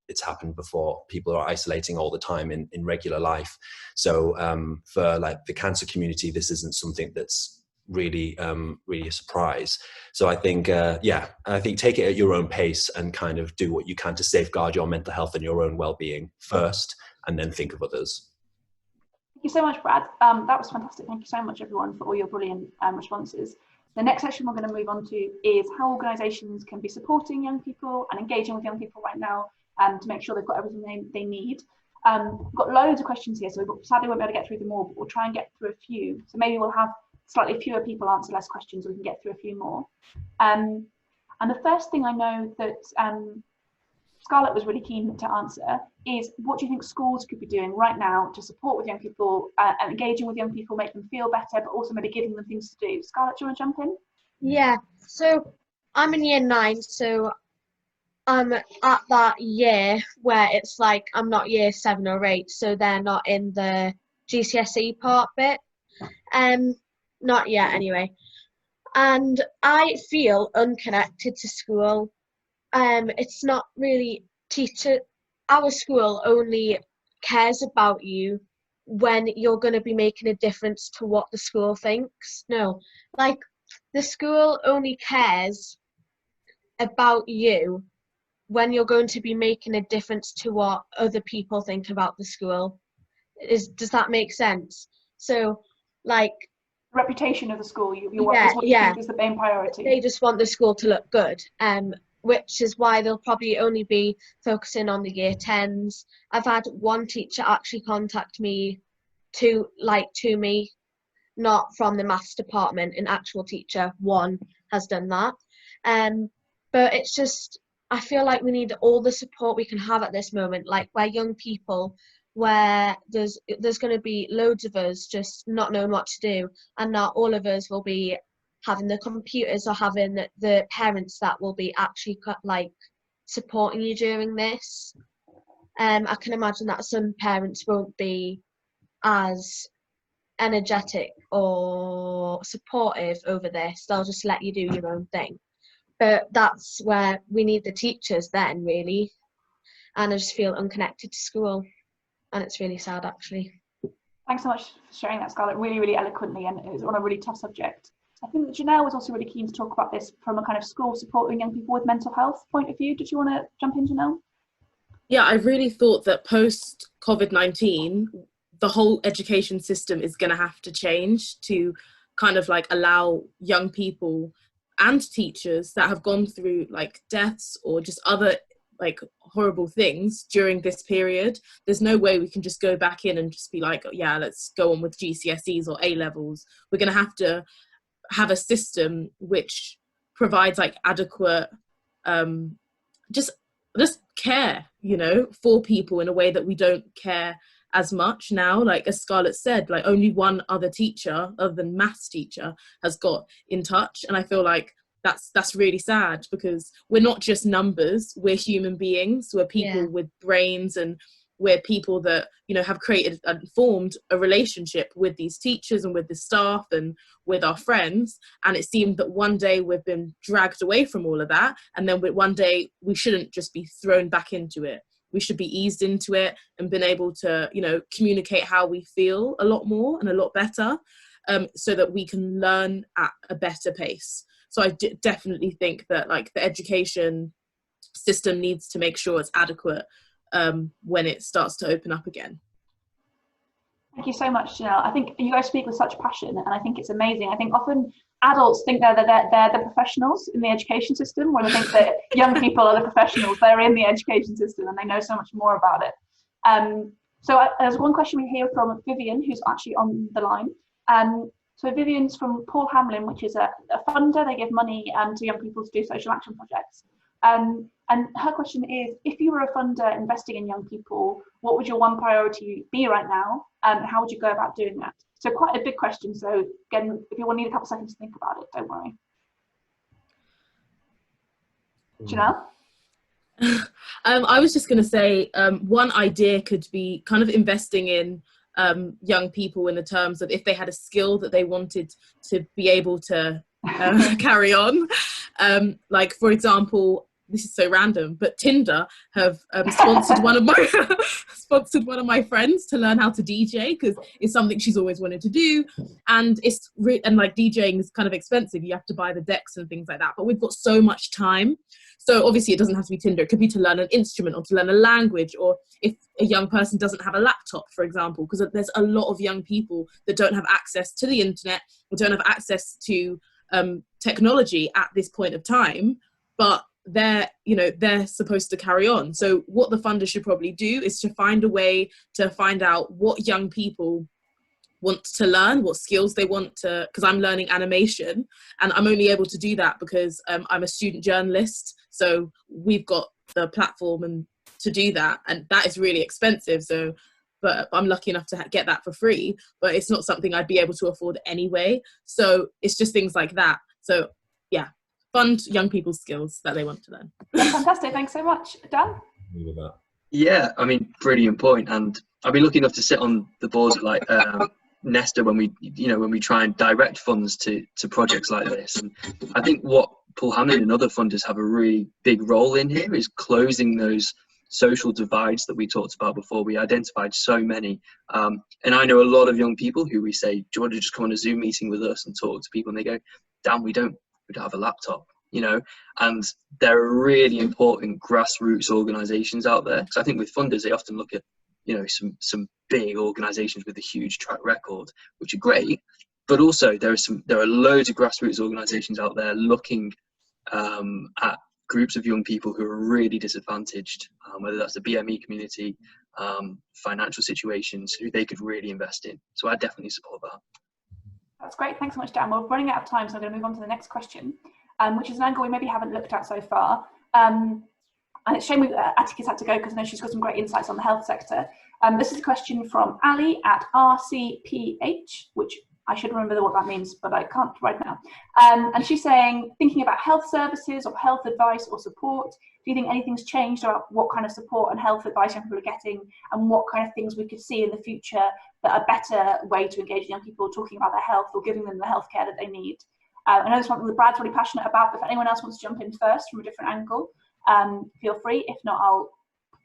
it's happened before. People are isolating all the time in regular life. So for like the cancer community, this isn't something that's really a surprise. So I think I think take it at your own pace and kind of do what you can to safeguard your mental health and your own well-being first, and then think of others. Thank you so much, Brad. That was fantastic. Thank you so much, everyone, for all your brilliant responses. The next section we're going to move on to is how organisations can be supporting young people and engaging with young people right now to make sure they've got everything they need. We've got loads of questions here, so sadly we won't be able to get through them all, but we'll try and get through a few. So maybe we'll have slightly fewer people answer less questions, so we can get through a few more. And the first thing I know that Scarlett was really keen to answer is, what do you think schools could be doing right now to support with young people and engaging with young people, make them feel better, but also maybe giving them things to do? Scarlett, do you want to jump in? Yeah, so I'm in year 9, so I'm at that year where it's like I'm not year 7 or 8, so they're not in the GCSE part bit. Not yet anyway. And I feel unconnected to school. It's not really our school only cares about you when you're going to be making a difference to what the school thinks. No, like the school only cares about you when you're going to be making a difference to what other people think about the school. Does that make sense? So, like, reputation of the school, you yeah, think is the main priority. They just want the school to look good, which is why they'll probably only be focusing on the year 10s. I've had one teacher actually contact me to me, not from the maths department, an actual teacher, one has done that. But it's just, I feel like we need all the support we can have at this moment, like where young people, where there's going to be loads of us just not knowing what to do, and not all of us will be having the computers or having the parents that will be actually like supporting you during this. I can imagine that some parents won't be as energetic or supportive over this. They'll just let you do your own thing. But that's where we need the teachers then, really. And I just feel unconnected to school. And it's really sad, actually. Thanks so much for sharing that, Scarlett, really, really eloquently, and it was on a really tough subject. I think that Janelle was also really keen to talk about this from a kind of school supporting young people with mental health point of view. Did you want to jump in, Janelle? Yeah, I really thought that post Covid-19, the whole education system is going to have to change to kind of like allow young people and teachers that have gone through like deaths or just other like horrible things during this period. There's no way we can just go back in and just be like, oh, yeah, let's go on with GCSEs or A levels. We're going to have a system which provides like adequate just care, you know, for people in a way that we don't care as much now. Like as Scarlett said, like only one other teacher other than maths teacher has got in touch, and I feel like that's really sad, because we're not just numbers, we're human beings, we're people with brains, and we're people that, you know, have created and formed a relationship with these teachers and with the staff and with our friends. And it seemed that one day we've been dragged away from all of that, and then one day we shouldn't just be thrown back into it. We should be eased into it and been able to, you know, communicate how we feel a lot more and a lot better, so that we can learn at a better pace. So I definitely think that like the education system needs to make sure it's adequate when it starts to open up again. Thank you so much, Janelle. I think you guys speak with such passion, and I think it's amazing. I think often adults think they're the professionals in the education system, when I think that young people are the professionals. They're in the education system and they know so much more about it. There's one question we hear from Vivian, who's actually on the line. So Vivian's from Paul Hamlin, which is a funder. They give money to young people to do social action projects. And her question is, if you were a funder investing in young people, what would your one priority be right now? And how would you go about doing that? So quite a big question. So again, if you want to need a couple of seconds to think about it, don't worry. Janelle? I was just going to say, one idea could be kind of investing in young people in the terms of if they had a skill that they wanted to be able to carry on. Like, for example, this is so random, but Tinder have sponsored one of my friends to learn how to DJ, because it's something she's always wanted to do, and like DJing is kind of expensive. You have to buy the decks and things like that, but we've got so much time. So obviously it doesn't have to be Tinder. It could be to learn an instrument or to learn a language, or if a young person doesn't have a laptop, for example, because there's a lot of young people that don't have access to the internet or don't have access to technology at this point of time, but they're supposed to carry on. So what the funder should probably do is to find a way to find out what young people want to learn, what skills they want to, because I'm learning animation, and I'm only able to do that because I'm a student journalist. So we've got the platform and to do that, and that is really expensive. So, but I'm lucky enough to get that for free, but it's not something I'd be able to afford anyway. So it's just things like that. So yeah, fund young people's skills that they want to learn. That's fantastic. Thanks so much. Dan? Yeah, I mean, brilliant point. And I've been lucky enough to sit on the boards of like Nesta when we try and direct funds to projects like this. And I think what Paul Hammond and other funders have a really big role in here is closing those social divides that we talked about before. We identified so many. And I know a lot of young people who we say, do you want to just come on a Zoom meeting with us and talk to people? And they go, damn, we don't have a laptop. And there are really important grassroots organizations out there. So I think with funders, they often look at, some big organizations with a huge track record, which are great, but also there are loads of grassroots organizations out there looking at groups of young people who are really disadvantaged, whether that's the BME community, financial situations, who they could really invest in. So I definitely support that. That's great. Thanks so much, Dan. We're running out of time, so I'm going to move on to the next question. Which is an angle we maybe haven't looked at so far. And it's a shame Atika's had to go because I know she's got some great insights on the health sector. This is a question from Ali at RCPH, which I should remember what that means, but I can't right now. And she's saying, thinking about health services or health advice or support, do you think anything's changed about what kind of support and health advice young people are getting, and what kind of things we could see in the future that are better way to engage young people talking about their health or giving them the healthcare that they need? I know it's something that Brad's really passionate about, but if anyone else wants to jump in first from a different angle, feel free. If not, I'll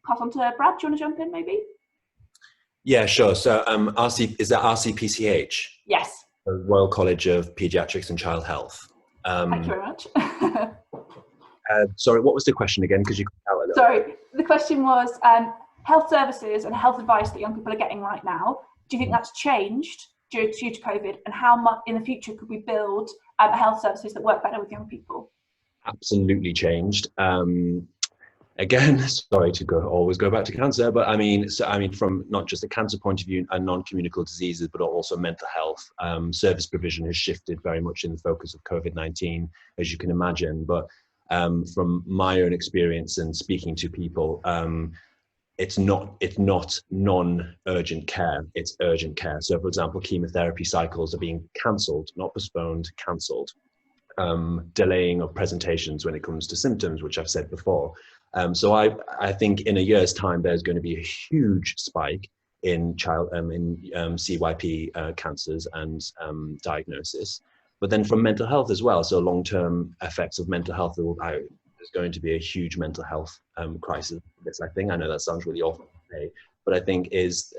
pass on to Brad. Do you want to jump in maybe? Yeah, sure. So is that RCPCH? Yes. The Royal College of Paediatrics and Child Health. Thank you very much. Sorry, what was the question again? Because you cut out a little. Sorry, the question was health services and health advice that young people are getting right now. Do you think that's changed due to COVID, and how much in the future could we build health services that work better with young people? Absolutely changed. Again, sorry to always go back to cancer, but I mean from not just a cancer point of view and non-communicable diseases, but also mental health. Service provision has shifted very much in the focus of COVID-19, as you can imagine. But from my own experience and speaking to people, it's not non-urgent care, it's urgent care. So for example, chemotherapy cycles are being cancelled, not postponed, cancelled. Delaying of presentations when it comes to symptoms, which I've said before. So I think in a year's time, there's going to be a huge spike in CYP cancers and diagnosis. But then from mental health as well, so long-term effects of mental health, there's going to be a huge mental health crisis. I think, I know that sounds really awful to say, but I think there's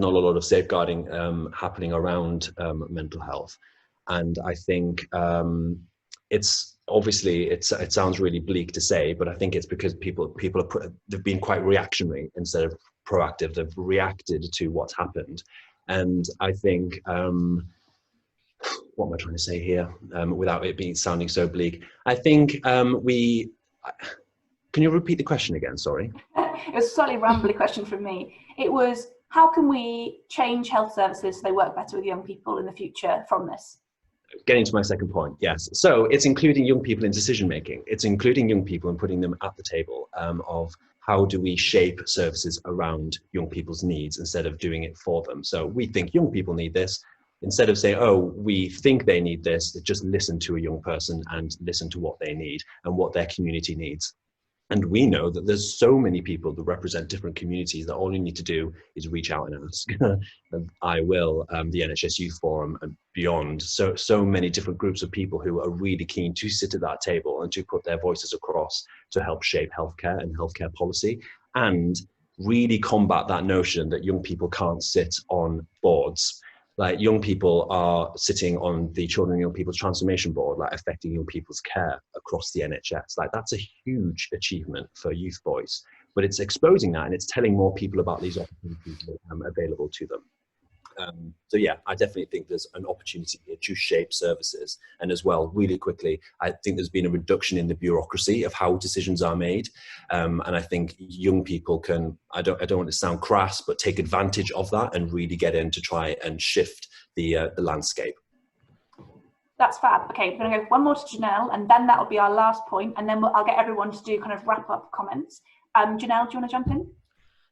not a lot of safeguarding happening around mental health. And I think it's obviously, it sounds really bleak to say, but I think it's because they've been quite reactionary instead of proactive. They've reacted to what's happened. And I think, what am I trying to say here without it sounding so bleak? I think can you repeat the question again? Sorry. It was a slightly rambly question from me. It was, how can we change health services so they work better with young people in the future from this? Getting to my second point, yes. So it's including young people in decision making. It's including young people and putting them at the table of how do we shape services around young people's needs instead of doing it for them. So we think young people need this. Instead of saying, oh, we think they need this, just listen to a young person and listen to what they need and what their community needs. And we know that there's so many people that represent different communities that all you need to do is reach out and ask. iwill, the NHS Youth Forum and beyond. So many different groups of people who are really keen to sit at that table and to put their voices across to help shape healthcare and healthcare policy and really combat that notion that young people can't sit on boards. Like young people are sitting on the Children and Young People's Transformation Board, like affecting young people's care across the NHS. Like that's a huge achievement for Youth Voice, but it's exposing that and it's telling more people about these opportunities available to them. So yeah, I definitely think there's an opportunity here to shape services. And as well, really quickly, I think there's been a reduction in the bureaucracy of how decisions are made. And I think young people can, I don't want to sound crass, but take advantage of that and really get in to try and shift the landscape. That's fab. Okay, we're going to go one more to Janelle, and then that'll be our last point, and then I'll get everyone to do kind of wrap-up comments. Janelle, do you want to jump in?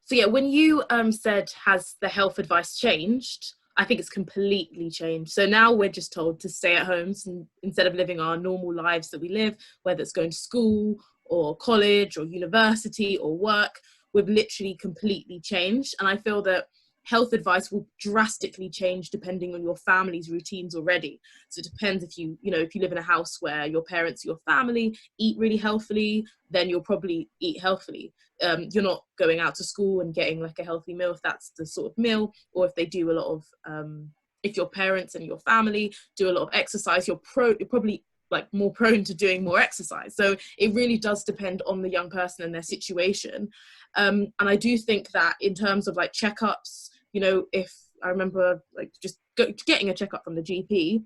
So yeah, when you said, has the health advice changed? I think it's completely changed. So now we're just told to stay at home instead of living our normal lives that we live, whether it's going to school or college or university or work. We've literally completely changed. And I feel that health advice will drastically change depending on your family's routines already. So it depends if you live in a house where your parents, your family eat really healthily, then you'll probably eat healthily. You're not going out to school and getting like a healthy meal if that's the sort of meal, or if they do a lot of, if your parents and your family do a lot of exercise, you're probably like more prone to doing more exercise. So it really does depend on the young person and their situation. And I do think that in terms of like checkups, if I remember like just getting a checkup from the GP,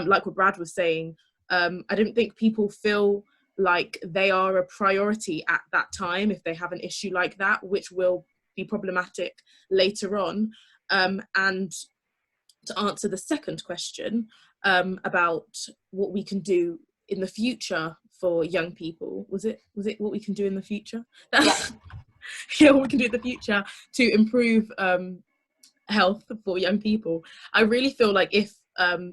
like what Brad was saying, I don't think people feel like they are a priority at that time if they have an issue like that, which will be problematic later on. And to answer the second question about what we can do in the future for young people, was it what we can do in the future? Yeah. Yeah, what we can do in the future to improve health for young people. I really feel like if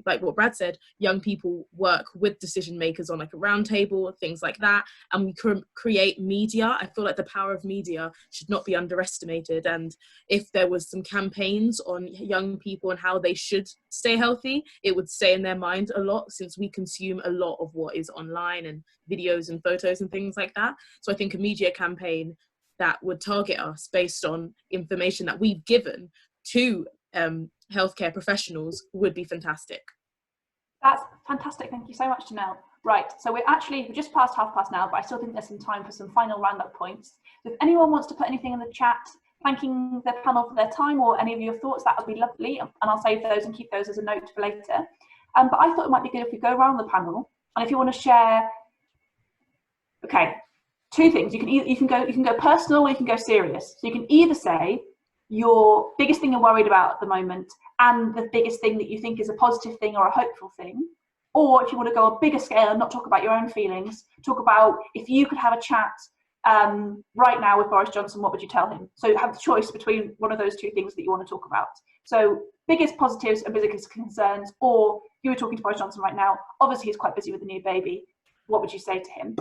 like what Brad said, young people work with decision makers on like a round table, things like that, and we create media. I feel like the power of media should not be underestimated, and if there was some campaigns on young people and how they should stay healthy, it would stay in their mind a lot, since we consume a lot of what is online and videos and photos and things like that. So I think a media campaign that would target us based on information that we've given to healthcare professionals would be fantastic. That's fantastic. Thank you so much, Janelle. Right, so we're just past 12:30 now, but I still think there's some time for some final roundup points. So if anyone wants to put anything in the chat, thanking the panel for their time or any of your thoughts, that would be lovely, and I'll save those and keep those as a note for later. But I thought it might be good if we go around the panel, and if you want to share, okay, two things. You can go personal or you can go serious. So you can either say your biggest thing you're worried about at the moment and the biggest thing that you think is a positive thing or a hopeful thing, or if you want to go a bigger scale and not talk about your own feelings, talk about if you could have a chat right now with Boris Johnson, what would you tell him? So have the choice between one of those two things that you want to talk about. So biggest positives and biggest concerns, or you were talking to Boris Johnson right now, obviously he's quite busy with the new baby, what would you say to him?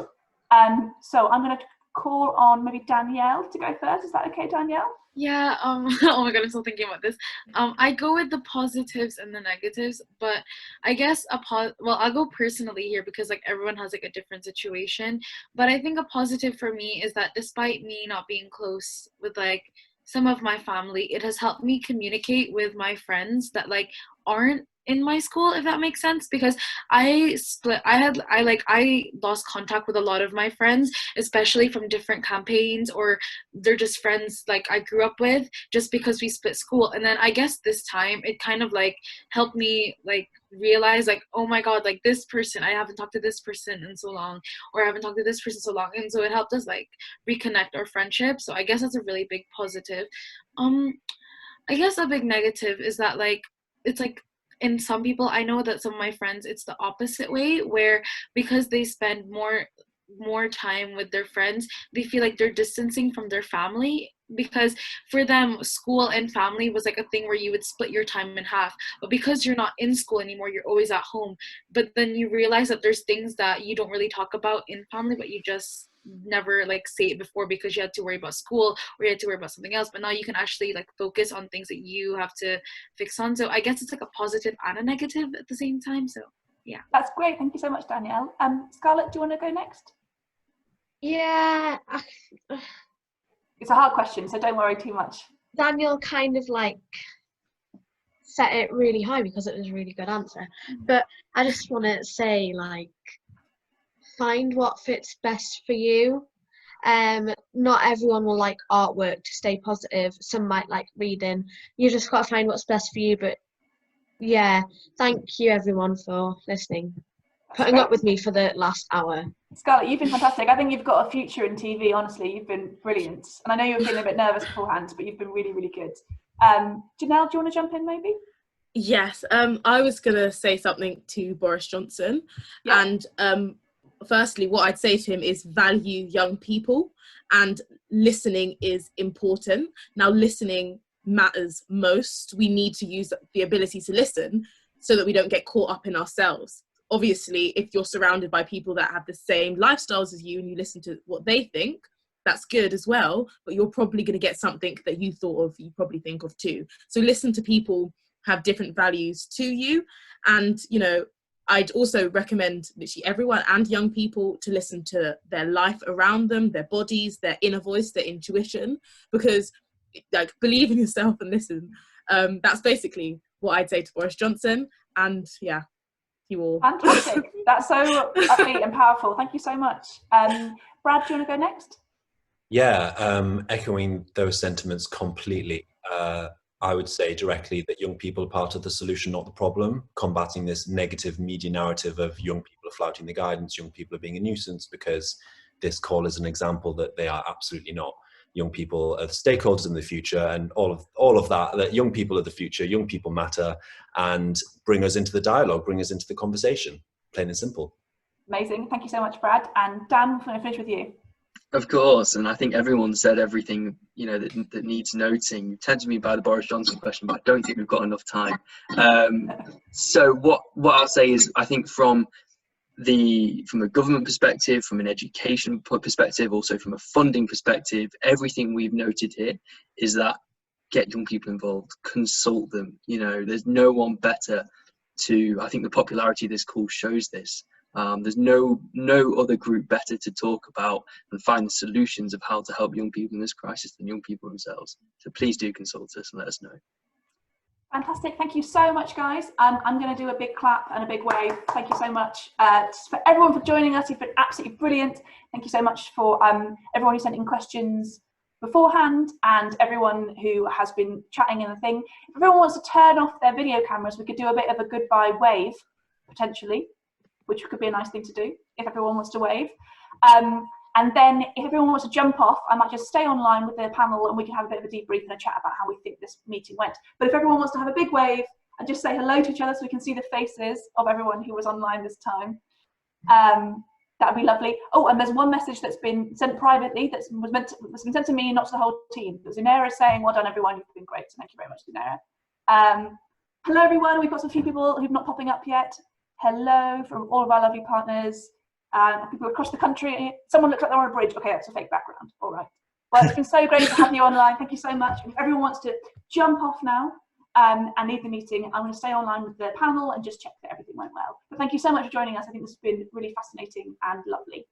So I'm going to call on maybe Danielle to go first. Is that okay, Danielle? Yeah, oh my god, I'm still thinking about this. I go with the positives and the negatives, but I guess I'll go personally here because like everyone has like a different situation. But I think a positive for me is that despite me not being close with like some of my family, it has helped me communicate with my friends that like aren't in my school, if that makes sense, because I lost contact with a lot of my friends, especially from different campaigns, or they're just friends like I grew up with, just because we split school. And then I guess this time it kind of like helped me like realize like, oh my god, like this person, I haven't talked to this person in so long, or I haven't talked to this person so long, and so it helped us like reconnect our friendship. So I guess that's a really big positive. I guess a big negative is that like it's like in some people, I know that some of my friends, it's the opposite way, where because they spend more time with their friends, they feel like they're distancing from their family, because for them school and family was like a thing where you would split your time in half. But because you're not in school anymore, you're always at home, but then you realize that there's things that you don't really talk about in family, but you just never like say it before because you had to worry about school or you had to worry about something else. But now you can actually like focus on things that you have to fix on. So I guess it's like a positive and a negative at the same time. So yeah, that's great. Thank you so much, Danielle. Scarlett, do you want to go next? Yeah, it's a hard question, so don't worry too much. Daniel kind of like set it really high because it was a really good answer, but I just want to say like find what fits best for you. Not everyone will like artwork to stay positive, some might like reading. You just got to find what's best for you. But yeah, thank you everyone for listening, putting up with me for the last hour. Scarlett, you've been fantastic. I think you've got a future in TV, honestly. You've been brilliant, and I know you were feeling a bit nervous beforehand, but you've been really, really good. Janelle, do you want to jump in maybe? Yes, I was going to say something to Boris Johnson. Yeah. And firstly, what I'd say to him is value young people, and listening is important. Now, listening matters most. We need to use the ability to listen so that we don't get caught up in ourselves. Obviously, if you're surrounded by people that have the same lifestyles as you and you listen to what they think, that's good as well, but you're probably going to get something that you thought of, you probably think of too. So listen to people have different values to you. And, you know, I'd also recommend literally everyone and young people to listen to their life around them, their bodies, their inner voice, their intuition, because like believe in yourself and listen. That's basically what I'd say to Boris Johnson. And yeah, you all. Fantastic. That's so upbeat and powerful. Thank you so much. Brad, do you want to go next? Yeah, echoing those sentiments completely. I would say directly that young people are part of the solution, not the problem. Combating this negative media narrative of young people are flouting the guidance, young people are being a nuisance, because this call is an example that they are absolutely not. Young people are the stakeholders in the future, and all of that young people are the future, young people matter, and bring us into the dialogue, bring us into the conversation, plain and simple. Amazing. Thank you so much, Brad. And Dan, I'm going to finish with you. Of course, and I think everyone said everything, you know, that needs noting. You tempted me by the Boris Johnson question, but I don't think we've got enough time. So what I'll say is, I think from a government perspective, from an education perspective, also from a funding perspective, everything we've noted here is that get young people involved, consult them. You know, there's no one better to. I think the popularity of this call shows this. There's no other group better to talk about and find the solutions of how to help young people in this crisis than young people themselves. So please do consult us and let us know. Fantastic. Thank you so much, guys. I'm going to do a big clap and a big wave. Thank you so much for everyone for joining us. You've been absolutely brilliant. Thank you so much for everyone who sent in questions beforehand and everyone who has been chatting in the thing. If everyone wants to turn off their video cameras, we could do a bit of a goodbye wave, potentially, which could be a nice thing to do if everyone wants to wave. And then if everyone wants to jump off, I might just stay online with the panel and we can have a bit of a debrief and a chat about how we think this meeting went. But if everyone wants to have a big wave and just say hello to each other so we can see the faces of everyone who was online this time, that'd be lovely. Oh, and there's one message that's been sent privately that's been sent to me and not to the whole team. There's Zinera saying, well done everyone, you've been great. So thank you very much, Zinera. Hello everyone, we've got some few people who've not popping up yet. Hello from all of our lovely partners, people across the country. Someone looks like they're on a bridge. Okay, that's a fake background. All right. Well, it's been so great to have you online. Thank you so much. If everyone wants to jump off now and leave the meeting, I'm going to stay online with the panel and just check that everything went well. But thank you so much for joining us. I think this has been really fascinating and lovely.